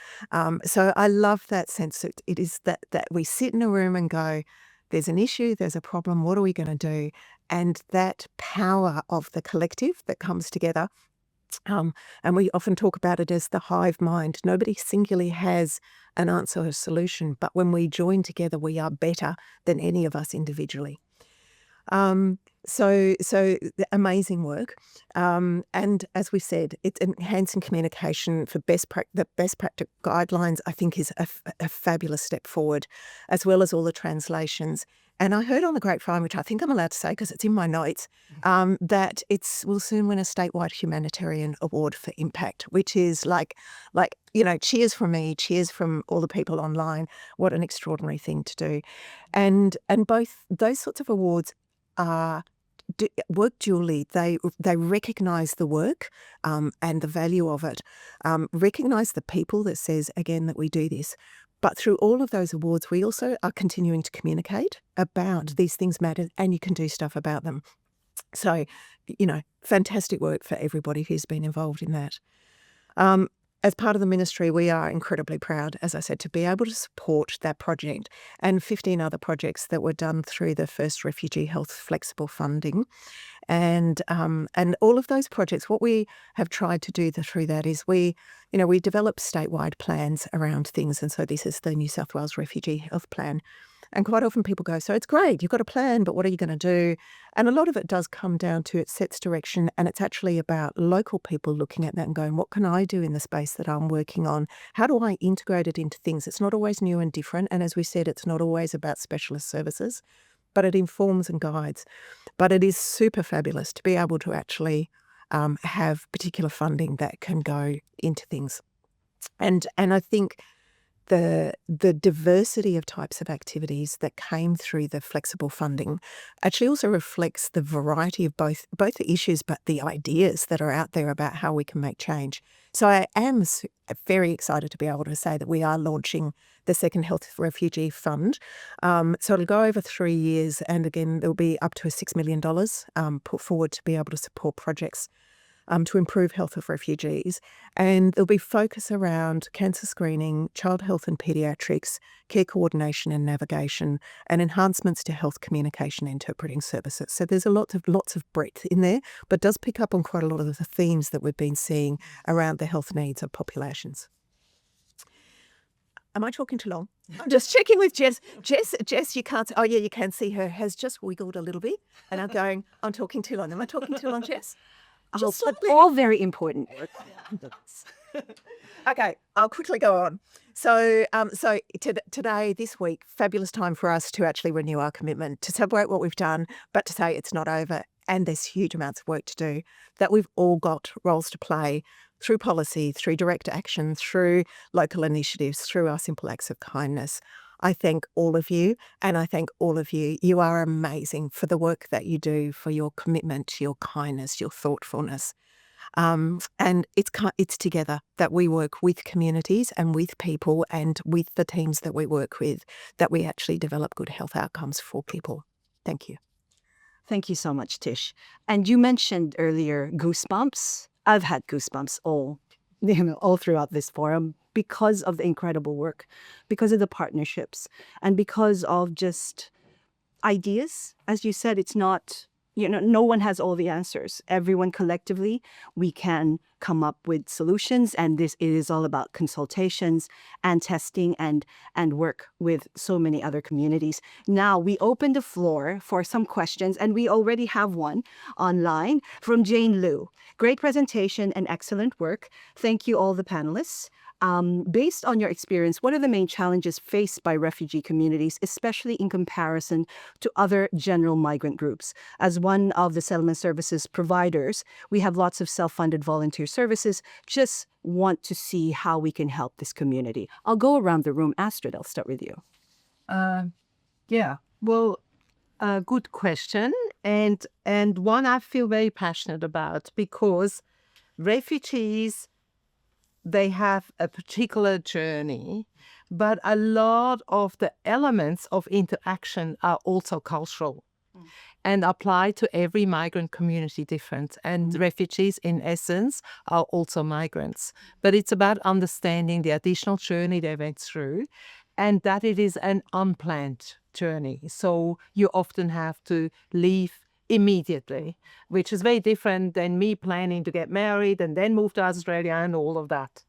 So I love that sense that it is that we sit in a room and go, there's an issue, there's a problem, what are we going to do? And that power of the collective that comes together And we often talk about it as the hive mind. Nobody singularly has an answer or solution, but when we join together, we are better than any of us individually. So the amazing work. And as we said, it's enhancing communication for the best practice guidelines, I think, is a fabulous step forward, as well as all the translations. And I heard on the grapevine, which I think I'm allowed to say because it's in my notes, that we'll soon win a statewide humanitarian award for impact, which is like cheers from me, cheers from all the people online. What an extraordinary thing to do, and both those sorts of awards work dually. They recognise the work and the value of it, recognise the people that says again that we do this. But through all of those awards, we also are continuing to communicate about these things matter and you can do stuff about them. So, fantastic work for everybody who's been involved in that. As part of the ministry, we are incredibly proud, as I said, to be able to support that project and 15 other projects that were done through the first Refugee Health Flexible Funding. And all of those projects, what we have tried to do through that is we develop statewide plans around things. And so this is the New South Wales Refugee Health Plan. And quite often people go, so it's great, you've got a plan, but what are you going to do? And a lot of it does come down to it sets direction, and it's actually about local people looking at that and going, what can I do in the space that I'm working on? How do I integrate it into things? It's not always new and different. And as we said, it's not always about specialist services, but it informs and guides. But it is super fabulous to be able to actually have particular funding that can go into things. And I think the diversity of types of activities that came through the flexible funding actually also reflects the variety of both the issues but the ideas that are out there about how we can make change. So I am very excited to be able to say that we are launching the second Health Refugee Fund. So it'll go over 3 years, and again there'll be up to $6 million put forward to be able to support projects to improve health of refugees. And there'll be focus around cancer screening, child health and paediatrics, care coordination and navigation, and enhancements to health communication interpreting services. So there's lots of breadth in there, but does pick up on quite a lot of the themes that we've been seeing around the health needs of populations. Am I talking too long? I'm just checking with Jess. Jess, you can't. Oh yeah, you can see her has just wiggled a little bit, and I'm going. I'm talking too long. Am I talking too long, Jess? But all very important. Okay, I'll quickly go on. So today, this week, fabulous time for us to actually renew our commitment, to celebrate what we've done, but to say it's not over and there's huge amounts of work to do, that we've all got roles to play through policy, through direct action, through local initiatives, through our simple acts of kindness. I thank all of you, and I thank all of you. You are amazing for the work that you do, for your commitment, your kindness, your thoughtfulness. And it's together that we work with communities and with people and with the teams that we work with that we actually develop good health outcomes for people. Thank you. Thank you so much, Tish. And you mentioned earlier goosebumps. I've had goosebumps all throughout this forum because of the incredible work, because of the partnerships, and because of just ideas. As you said, it's not, no one has all the answers. Everyone collectively, we can come up with solutions, and it is all about consultations and testing and work with so many other communities. Now we open the floor for some questions, and we already have one online from Jane Liu. Great presentation and excellent work. Thank you all the panelists. Based on your experience, what are the main challenges faced by refugee communities, especially in comparison to other general migrant groups? As one of the settlement services providers, we have lots of self-funded volunteer services. Just want to see how we can help this community. I'll go around the room. Astrid, I'll start with you. Good question, and one I feel very passionate about, because refugees, they have a particular journey, but a lot of the elements of interaction are also cultural and apply to every migrant community different. And refugees, in essence, are also migrants. But it's about understanding the additional journey they went through, and that it is an unplanned journey. So you often have to leave immediately, which is very different than me planning to get married and then move to Australia and all of that.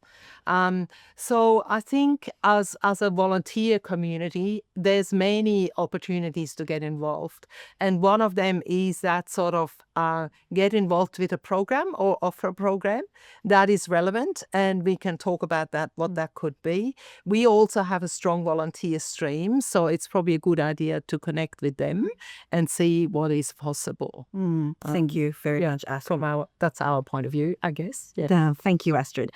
So I think as a volunteer community, there's many opportunities to get involved. And one of them is that sort of get involved with a program or offer a program that is relevant. And we can talk about that, what that could be. We also have a strong volunteer stream. So it's probably a good idea to connect with them and see what is possible. Thank you very much, Astrid. That's our point of view, I guess. Yeah. Thank you, Astrid.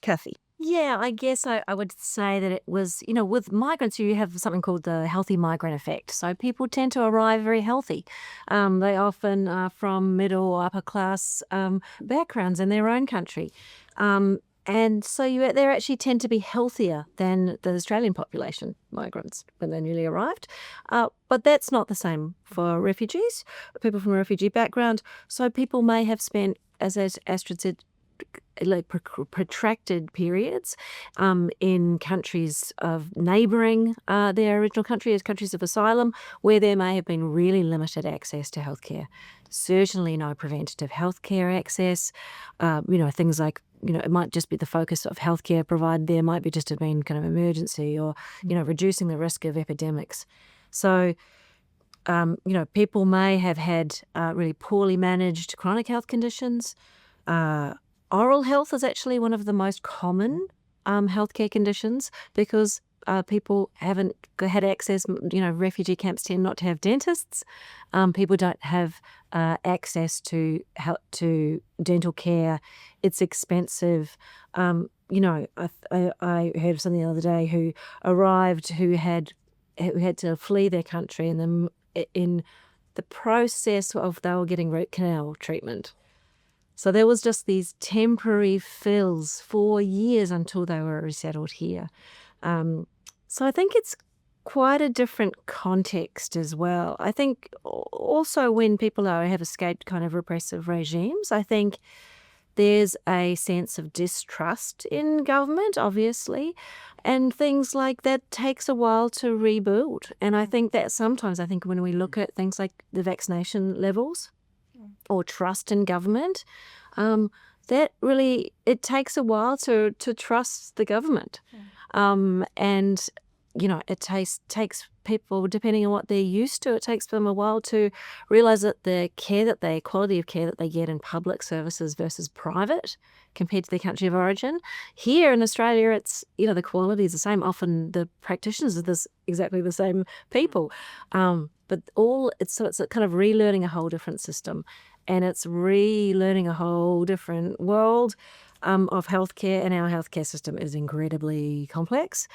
Cathy. Yeah, I guess I would say that it was, with migrants, you have something called the healthy migrant effect. So people tend to arrive very healthy. They often are from middle or upper class backgrounds in their own country. And so they actually tend to be healthier than the Australian population, migrants, when they newly arrived. But that's not the same for refugees, people from a refugee background. So people may have spent, as Astrid said, like protracted periods in countries of neighbouring their original country as countries of asylum, where there may have been really limited access to healthcare. Certainly no preventative healthcare access. Things like, it might just be the focus of healthcare provided there might be just have been kind of emergency or, reducing the risk of epidemics. So, people may have had really poorly managed chronic health conditions. Oral health is actually one of the most common healthcare conditions because people haven't had access. Refugee camps tend not to have dentists. People don't have access to dental care. It's expensive. I heard of something the other day who arrived who had to flee their country, and then in the process of they were getting root canal treatment. So there was just these temporary fills for years until they were resettled here. So I think it's quite a different context as well. I think also when people have escaped kind of repressive regimes, I think there's a sense of distrust in government, obviously, and things like that takes a while to rebuild. And I think that sometimes, when we look at things like the vaccination levels, or trust in government, that really, it takes a while to trust the government. And, it takes people, depending on what they're used to, it takes them a while to realise that the quality of care that they get in public services versus private compared to their country of origin. Here in Australia, it's, the quality is the same. Often the practitioners are exactly the same people. But it's kind of relearning a whole different system. And it's relearning a whole different world of healthcare, and our healthcare system is incredibly complex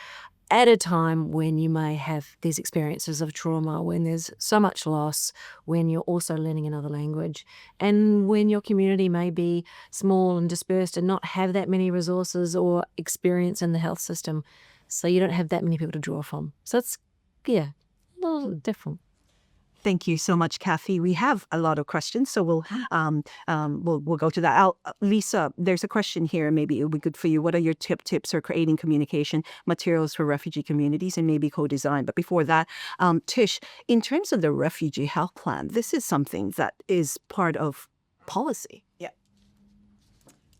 at a time when you may have these experiences of trauma, when there's so much loss, when you're also learning another language, and when your community may be small and dispersed and not have that many resources or experience in the health system, so you don't have that many people to draw from. So it's, a little different. Thank you so much, Cathy. We have a lot of questions, so we'll go to that. Lisa, there's a question here. Maybe it would be good for you. What are your tips for creating communication materials for refugee communities and maybe co-design? But before that, Tish, in terms of the refugee health plan, this is something that is part of policy. Yeah.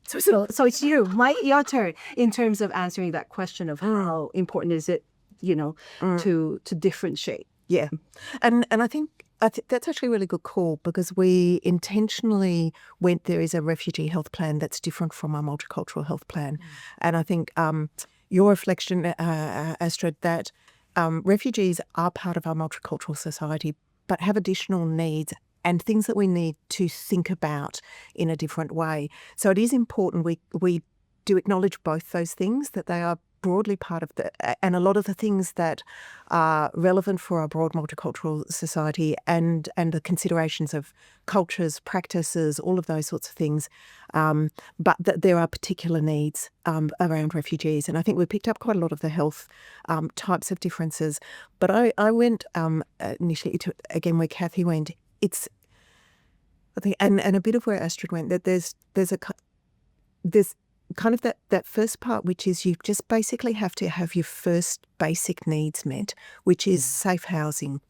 So it's your turn in terms of answering that question of how important is it, to differentiate. Yeah. And I think that's actually a really good call, because we intentionally went, there is a refugee health plan that's different from our multicultural health plan. And I think your reflection, Astrid, that refugees are part of our multicultural society but have additional needs and things that we need to think about in a different way. So it is important we do acknowledge both those things, that they are broadly part of and a lot of the things that are relevant for our broad multicultural society and the considerations of cultures, practices, all of those sorts of things, but that there are particular needs around refugees. And I think we picked up quite a lot of the health types of differences. But I went initially to, again, where Cathy went, I think, and a bit of where Astrid went, that there's kind of that first part, which is you just basically have to have your first basic needs met, which is safe housing,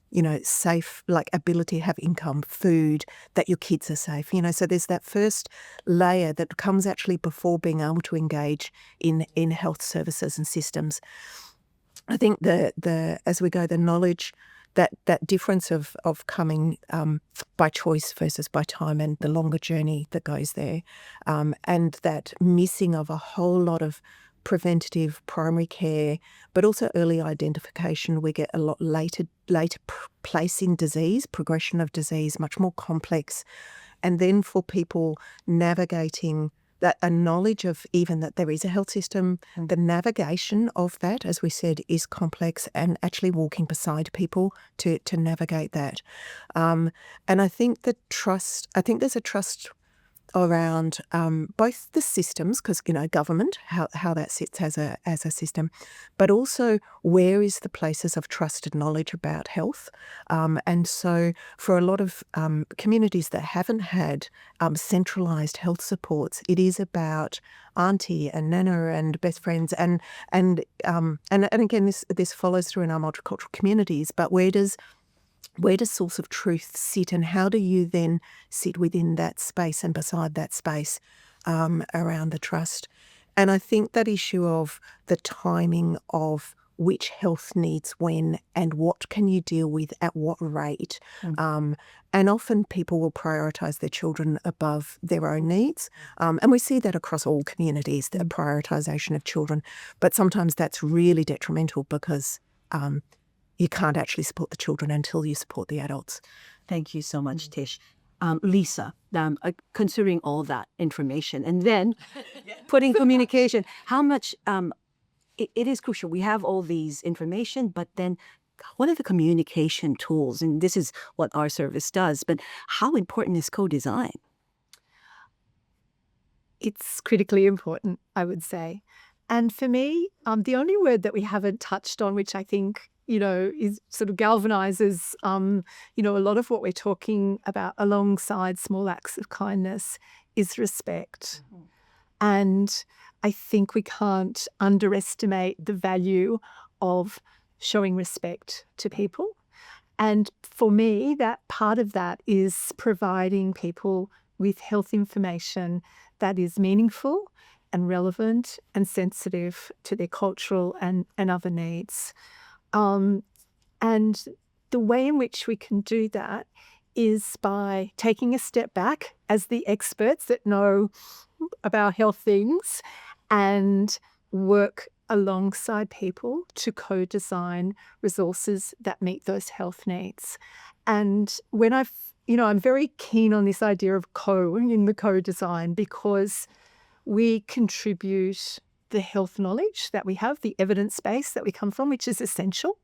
safe, like ability to have income, food, that your kids are safe, so there's that first layer that comes actually before being able to engage in health services and systems. I think as we go, the knowledge, that difference of coming by choice versus by time, and the longer journey that goes there, and that missing of a whole lot of preventative primary care, but also early identification. We get a lot later place in disease, progression of disease, much more complex. And then for people navigating that, a knowledge of even that there is a health system, the navigation of that, as we said, is complex, and actually walking beside people to navigate that. And I think there's a trust around both the systems, because government, how that sits as a system, but also where is the places of trusted knowledge about health. And so for a lot of communities that haven't had centralised health supports, it is about auntie and nana and best friends, and again this follows through in our multicultural communities. But where does source of truth sit, and how do you then sit within that space and beside that space around the trust? And I think that issue of the timing of which health needs when, and what can you deal with at what rate. And often people will prioritise their children above their own needs. And we see that across all communities, the prioritisation of children. But sometimes that's really detrimental, because you can't actually support the children until you support the adults. Thank you so much, Tish. Lisa, considering all that information and then putting communication, how much it is crucial. We have all these information, but then what are the communication tools? And this is what our service does, but how important is co-design? It's critically important, I would say. And for me, the only word that we haven't touched on, which I think is sort of galvanizes, a lot of what we're talking about alongside small acts of kindness, is respect. Mm-hmm. And I think we can't underestimate the value of showing respect to people. And for me, that part of that is providing people with health information that is meaningful and relevant and sensitive to their cultural and other needs. And the way in which we can do that is by taking a step back as the experts that know about health things, and work alongside people to co-design resources that meet those health needs. And when I'm very keen on this idea of in the co-design, because we contribute the health knowledge that we have, the evidence base that we come from, which is essential.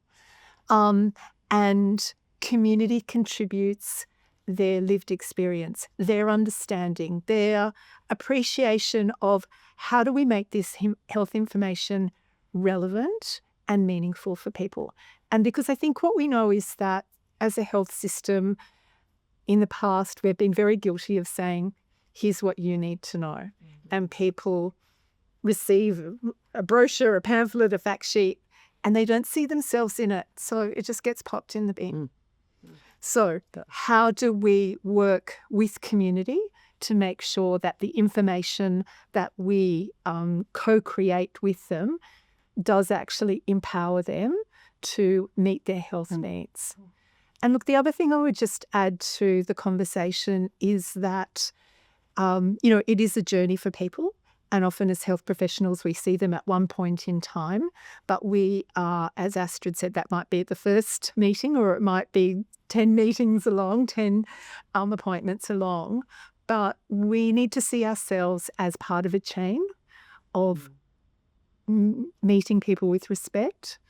And community contributes their lived experience, their understanding, their appreciation of how do we make this health information relevant and meaningful for people. And because I think what we know is that as a health system, in the past, we've been very guilty of saying, here's what you need to know. Mm-hmm. And people receive a brochure, a pamphlet, a fact sheet, and they don't see themselves in it. So it just gets popped in the bin. Mm. So how do we work with community to make sure that the information that we co-create with them does actually empower them to meet their health needs? And look, the other thing I would just add to the conversation is that, it is a journey for people. And often as health professionals, we see them at one point in time. But we are, as Astrid said, that might be at the first meeting, or it might be 10 meetings along, 10 appointments along. But we need to see ourselves as part of a chain of meeting people with respect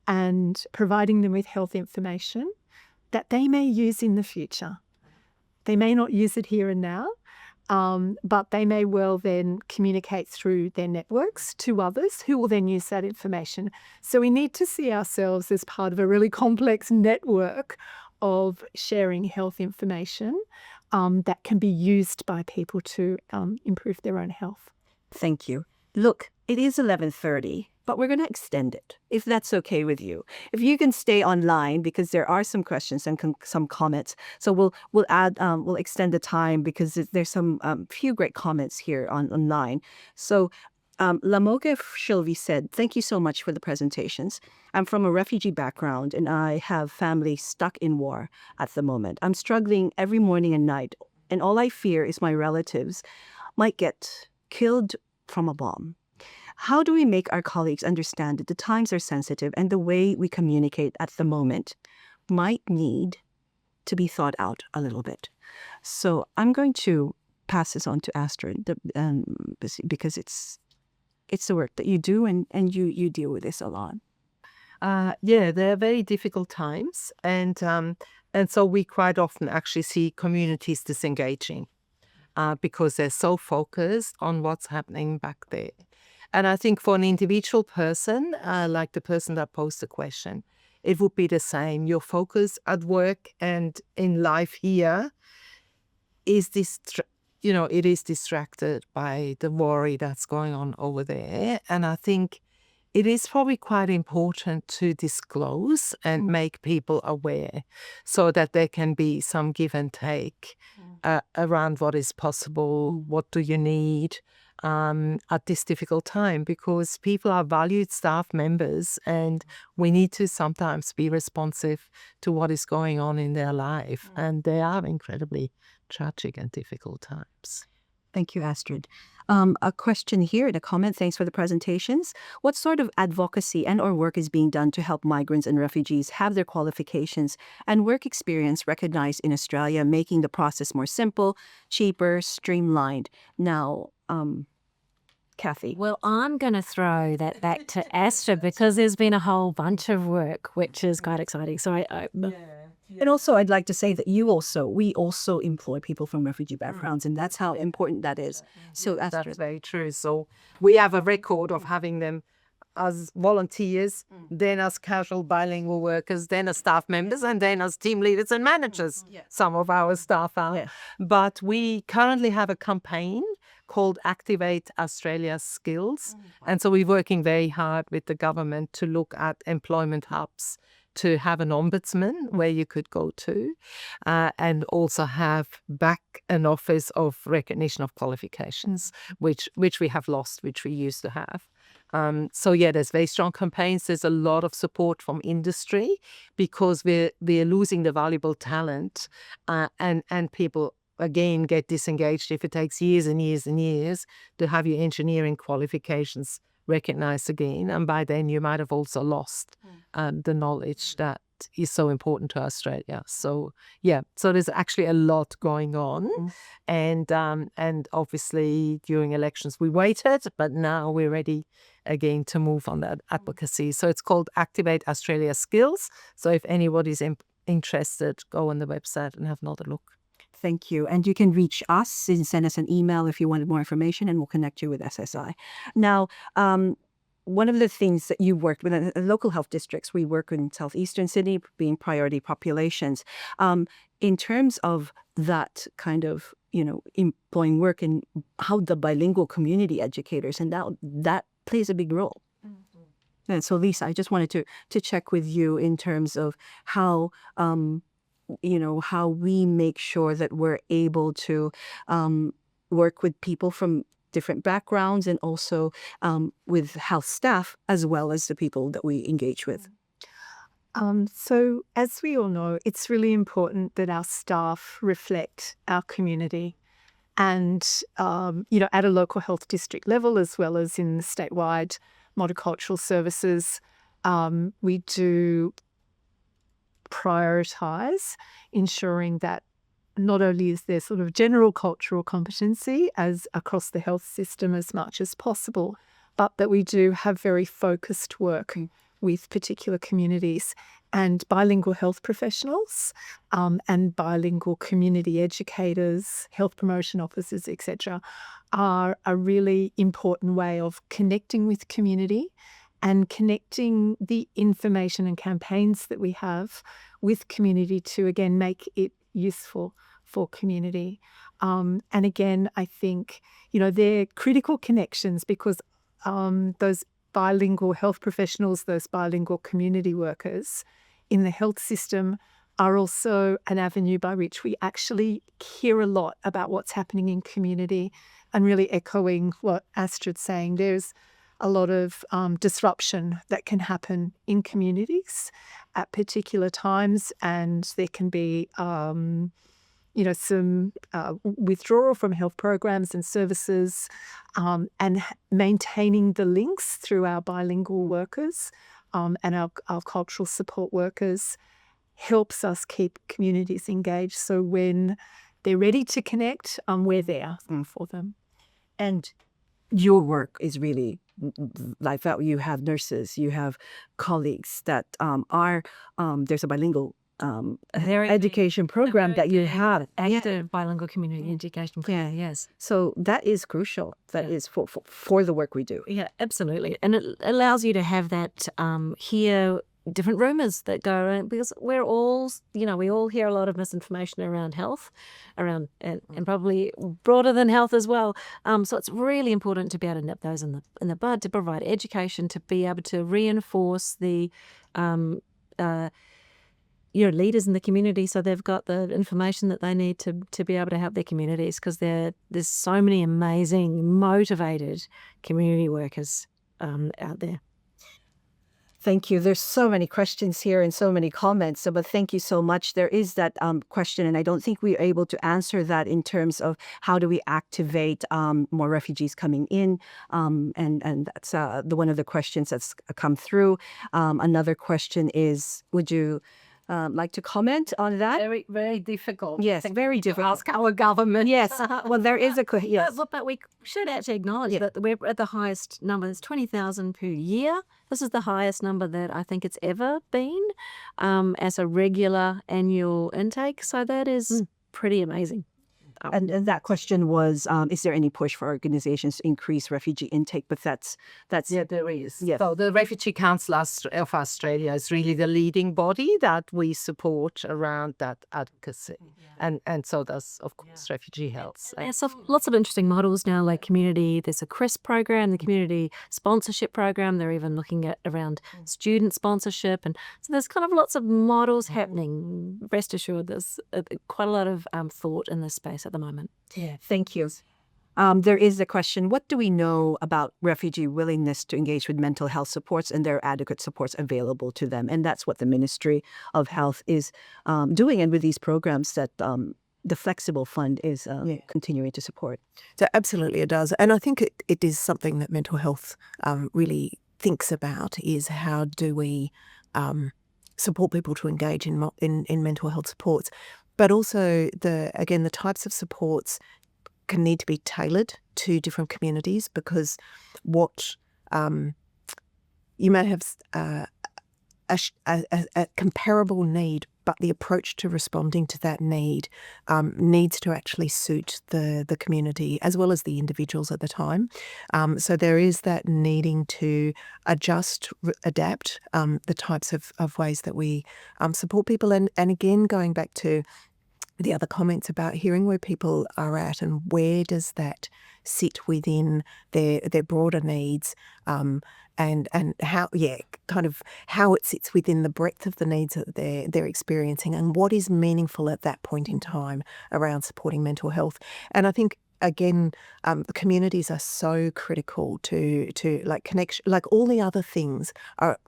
and providing them with health information that they may use in the future. They may not use it here and now, but they may well then communicate through their networks to others who will then use that information. So we need to see ourselves as part of a really complex network of sharing health information that can be used by people to improve their own health. Thank you. look, it is 11:30, but we're going to extend it, if that's okay with you. If you can stay online, because there are some questions and some comments. So we'll extend the time because there's some few great comments here online. So Lamoge Shilvi said, "Thank you so much for the presentations. I'm from a refugee background and I have family stuck in war at the moment. I'm struggling every morning and night, and all I fear is my relatives might get killed from a bomb. How do we make our colleagues understand that the times are sensitive and the way we communicate at the moment might need to be thought out a little bit?" So I'm going to pass this on to Astrid because it's the work that you do and you deal with this a lot. Yeah, they're very difficult times, and so we quite often actually see communities disengaging because they're so focused on what's happening back there. And I think for an individual person, like the person that posed the question, it would be the same. Your focus at work and in life here is it is distracted by the worry that's going on over there. And I think it is probably quite important to disclose and make people aware so that there can be some give and take around what is possible, what do you need at this difficult time, because people are valued staff members and we need to sometimes be responsive to what is going on in their life. And they are incredibly tragic and difficult times. Thank you, Astrid. A question here in a comment. Thanks for the presentations. What sort of advocacy and or work is being done to help migrants and refugees have their qualifications and work experience recognized in Australia, making the process more simple, cheaper, streamlined? Now, Cathy. Well, I'm going to throw that back to Astrid because there's been a whole bunch of work, which is quite exciting. So And also, I'd like to say that we also employ people from refugee backgrounds, and that's how important that is. So That's very true. So we have a record of having them as volunteers, then as casual bilingual workers, then as staff members, and then as team leaders and managers. Some of our staff are. Yeah. But we currently have a campaign called Activate Australia's Skills. And so we're working very hard with the government to look at employment hubs, to have an ombudsman where you could go to, and also have back an office of recognition of qualifications, which we have lost, which we used to have. So yeah, there's very strong campaigns. There's a lot of support from industry because we're losing the valuable talent, and people again get disengaged if it takes years and years and years to have your engineering qualifications recognized again, and by then you might have also lost the knowledge that is so important to Australia. So yeah, so there's actually a lot going on, and obviously during elections we waited, but now we're ready again to move on that advocacy. So it's called Activate Australia Skills. So if anybody's interested, go on the website and have another look. Thank you. And you can reach us and send us an email if you wanted more information, and we'll connect you with SSI. Now, one of the things that you worked with in local health districts, we work in southeastern Sydney, being priority populations. In terms of that kind of, employing work and how the bilingual community educators, and that plays a big role. And so, Lisa, I just wanted to check with you in terms of how how we make sure that we're able to work with people from different backgrounds and also with health staff as well as the people that we engage with. So as we all know, it's really important that our staff reflect our community, and at a local health district level as well as in the statewide multicultural services, we do prioritise ensuring that not only is there sort of general cultural competency as across the health system as much as possible, but that we do have very focused work with particular communities, and bilingual health professionals and bilingual community educators, health promotion officers, etc., are a really important way of connecting with community and connecting the information and campaigns that we have with community to, again, make it useful for community. And again, I think, they're critical connections because those bilingual health professionals, those bilingual community workers in the health system are also an avenue by which we actually hear a lot about what's happening in community, and really echoing what Astrid's saying. There's a lot of disruption that can happen in communities at particular times, and there can be some withdrawal from health programs and services, and maintaining the links through our bilingual workers and our cultural support workers helps us keep communities engaged. So when they're ready to connect, we're there for them. And your work is really like that. You have nurses, you have colleagues that are there's a bilingual education program that you have. Active bilingual community education program, yes. So that is crucial. That is for the work we do. Yeah, absolutely. And it allows you to have that hear different rumours that go around, because we're all, we all hear a lot of misinformation around health, and probably broader than health as well. So it's really important to be able to nip those in the bud, to provide education, to be able to reinforce the leaders in the community, so they've got the information that they need to be able to help their communities, because there's so many amazing, motivated community workers out there. Thank you. There's so many questions here and so many comments, but thank you so much. There is that question, and I don't think we're able to answer that in terms of how do we activate more refugees coming in, and that's one of the questions that's come through. Another question is, would you like to comment on that? Very, very difficult. Yes, very difficult. Ask our government. Yes. Well, there is a yes. But we should actually acknowledge that we're at the highest number. It's 20,000 per year. This is the highest number that I think it's ever been as a regular annual intake. So that is pretty amazing. And that question was, is there any push for organizations to increase refugee intake? But that's there is. Yes. So the Refugee Council of Australia is really the leading body that we support around that advocacy, and so does, of course, Refugee Health. There's lots of interesting models now, like community. There's a CRISP program, the community sponsorship program. They're even looking at around student sponsorship, and so there's kind of lots of models happening. Rest assured, there's quite a lot of thought in this space at the moment. Yeah, thank you. There is a question, what do we know about refugee willingness to engage with mental health supports and their adequate supports available to them? And that's what the Ministry of Health is doing, and with these programs that the Flexible Fund is continuing to support. So absolutely it does. And I think it is something that mental health really thinks about, is how do we support people to engage in mental health supports. But also, the types of supports can need to be tailored to different communities, because what you may have a comparable need, but the approach to responding to that need needs to actually suit the community as well as the individuals at the time. So there is that needing to adjust, adapt the types of ways that we support people. And again, going back to the other comments about hearing where people are at and where does that sit within their broader needs, and how how it sits within the breadth of the needs that they're experiencing, and what is meaningful at that point in time around supporting mental health. And I think, again, the communities are so critical to like connection, like all the other things are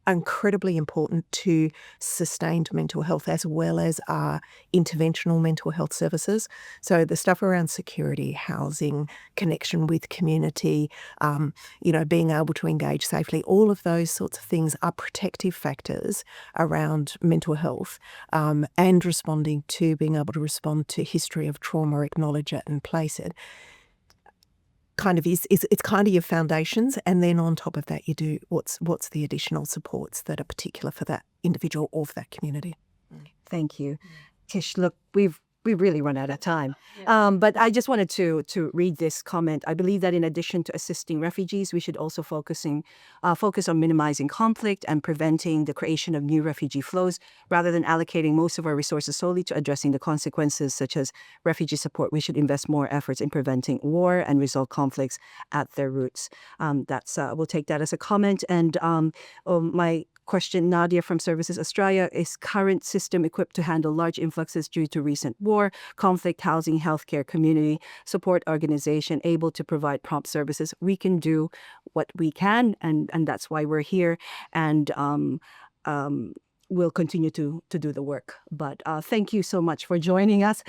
incredibly important to sustained mental health, as well as our interventional mental health services. So the stuff around security, housing, connection with community, being able to engage safely, all of those sorts of things are protective factors around mental health, and responding to being able to respond to history of trauma, acknowledge it and place it. It's kind of your foundations, and then on top of that you do what's the additional supports that are particular for that individual or for that community. Thank you. Tish, look, we've we really run out of time. But I just wanted to read this comment. I believe that in addition to assisting refugees, we should also focus on minimizing conflict and preventing the creation of new refugee flows, rather than allocating most of our resources solely to addressing the consequences, such as refugee support. We should invest more efforts in preventing war and resolve conflicts at their roots. We'll take that as a comment. And my question, Nadia from Services Australia: is current system equipped to handle large influxes due to recent war, conflict, housing, healthcare, community support organization able to provide prompt services? We can do what we can, and that's why we're here. And we'll continue to do the work. But thank you so much for joining us.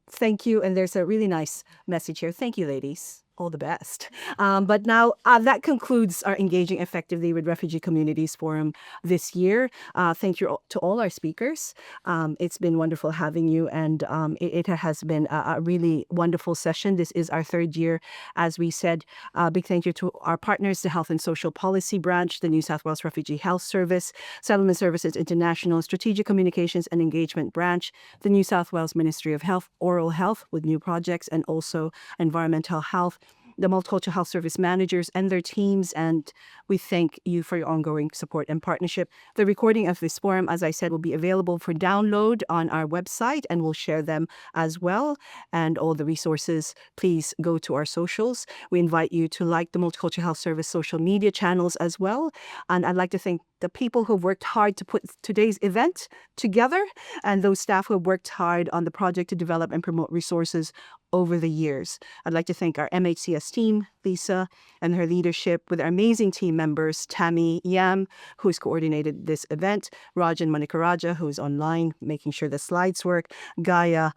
Thank you. And there's a really nice message here. Thank you, ladies. All the best. But now that concludes our Engaging Effectively with Refugee Communities Forum this year. Thank you to all our speakers. It's been wonderful having you, and it has been a really wonderful session. This is our third year. As we said, big thank you to our partners, the Health and Social Policy Branch, the New South Wales Refugee Health Service, Settlement Services International, Strategic Communications and Engagement Branch, the New South Wales Ministry of Health, Oral Health with new projects, and also Environmental Health, the Multicultural Health Service managers and their teams, and we thank you for your ongoing support and partnership. The recording of this forum, as I said, will be available for download on our website, and we'll share them as well. And all the resources, please go to our socials. We invite you to like the Multicultural Health Service social media channels as well. And I'd like to thank the people who worked hard to put today's event together, and those staff who have worked hard on the project to develop and promote resources over the years. I'd like to thank our MHCS team, Lisa, and her leadership, with our amazing team members, Tammy Yam, who's coordinated this event, Rajan Manikaraja, who's online making sure the slides work, Gaia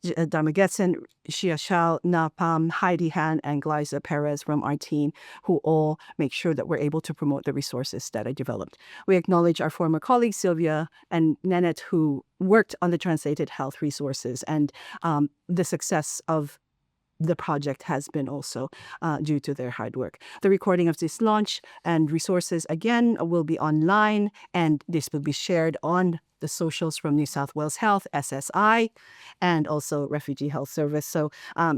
Dharmagetsan, Shia Shal, Napam, Heidi Han, and Glyza Perez from our team, who all make sure that we're able to promote the resources that I developed. We acknowledge our former colleagues, Sylvia and Nanette, who worked on the translated health resources, and the success of the project has been also due to their hard work. The recording of this launch and resources, again, will be online, and this will be shared on the socials from New South Wales Health, SSI, and also Refugee Health Service. So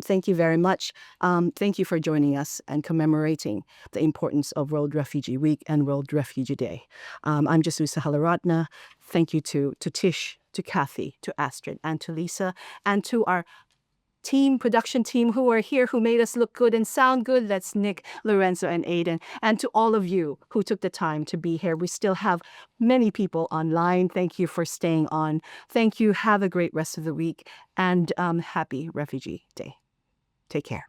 thank you very much. Thank you for joining us and commemorating the importance of World Refugee Week and World Refugee Day. I'm Jesusa Helaratne. Thank you to Tish, to Cathy, to Astrid, and to Lisa, and to our production team who are here, who made us look good and sound good. That's Nick, Lorenzo, and Aiden. And to all of you who took the time to be here. We still have many people online. Thank you for staying on. Thank you. Have a great rest of the week, and happy Refugee Day. Take care.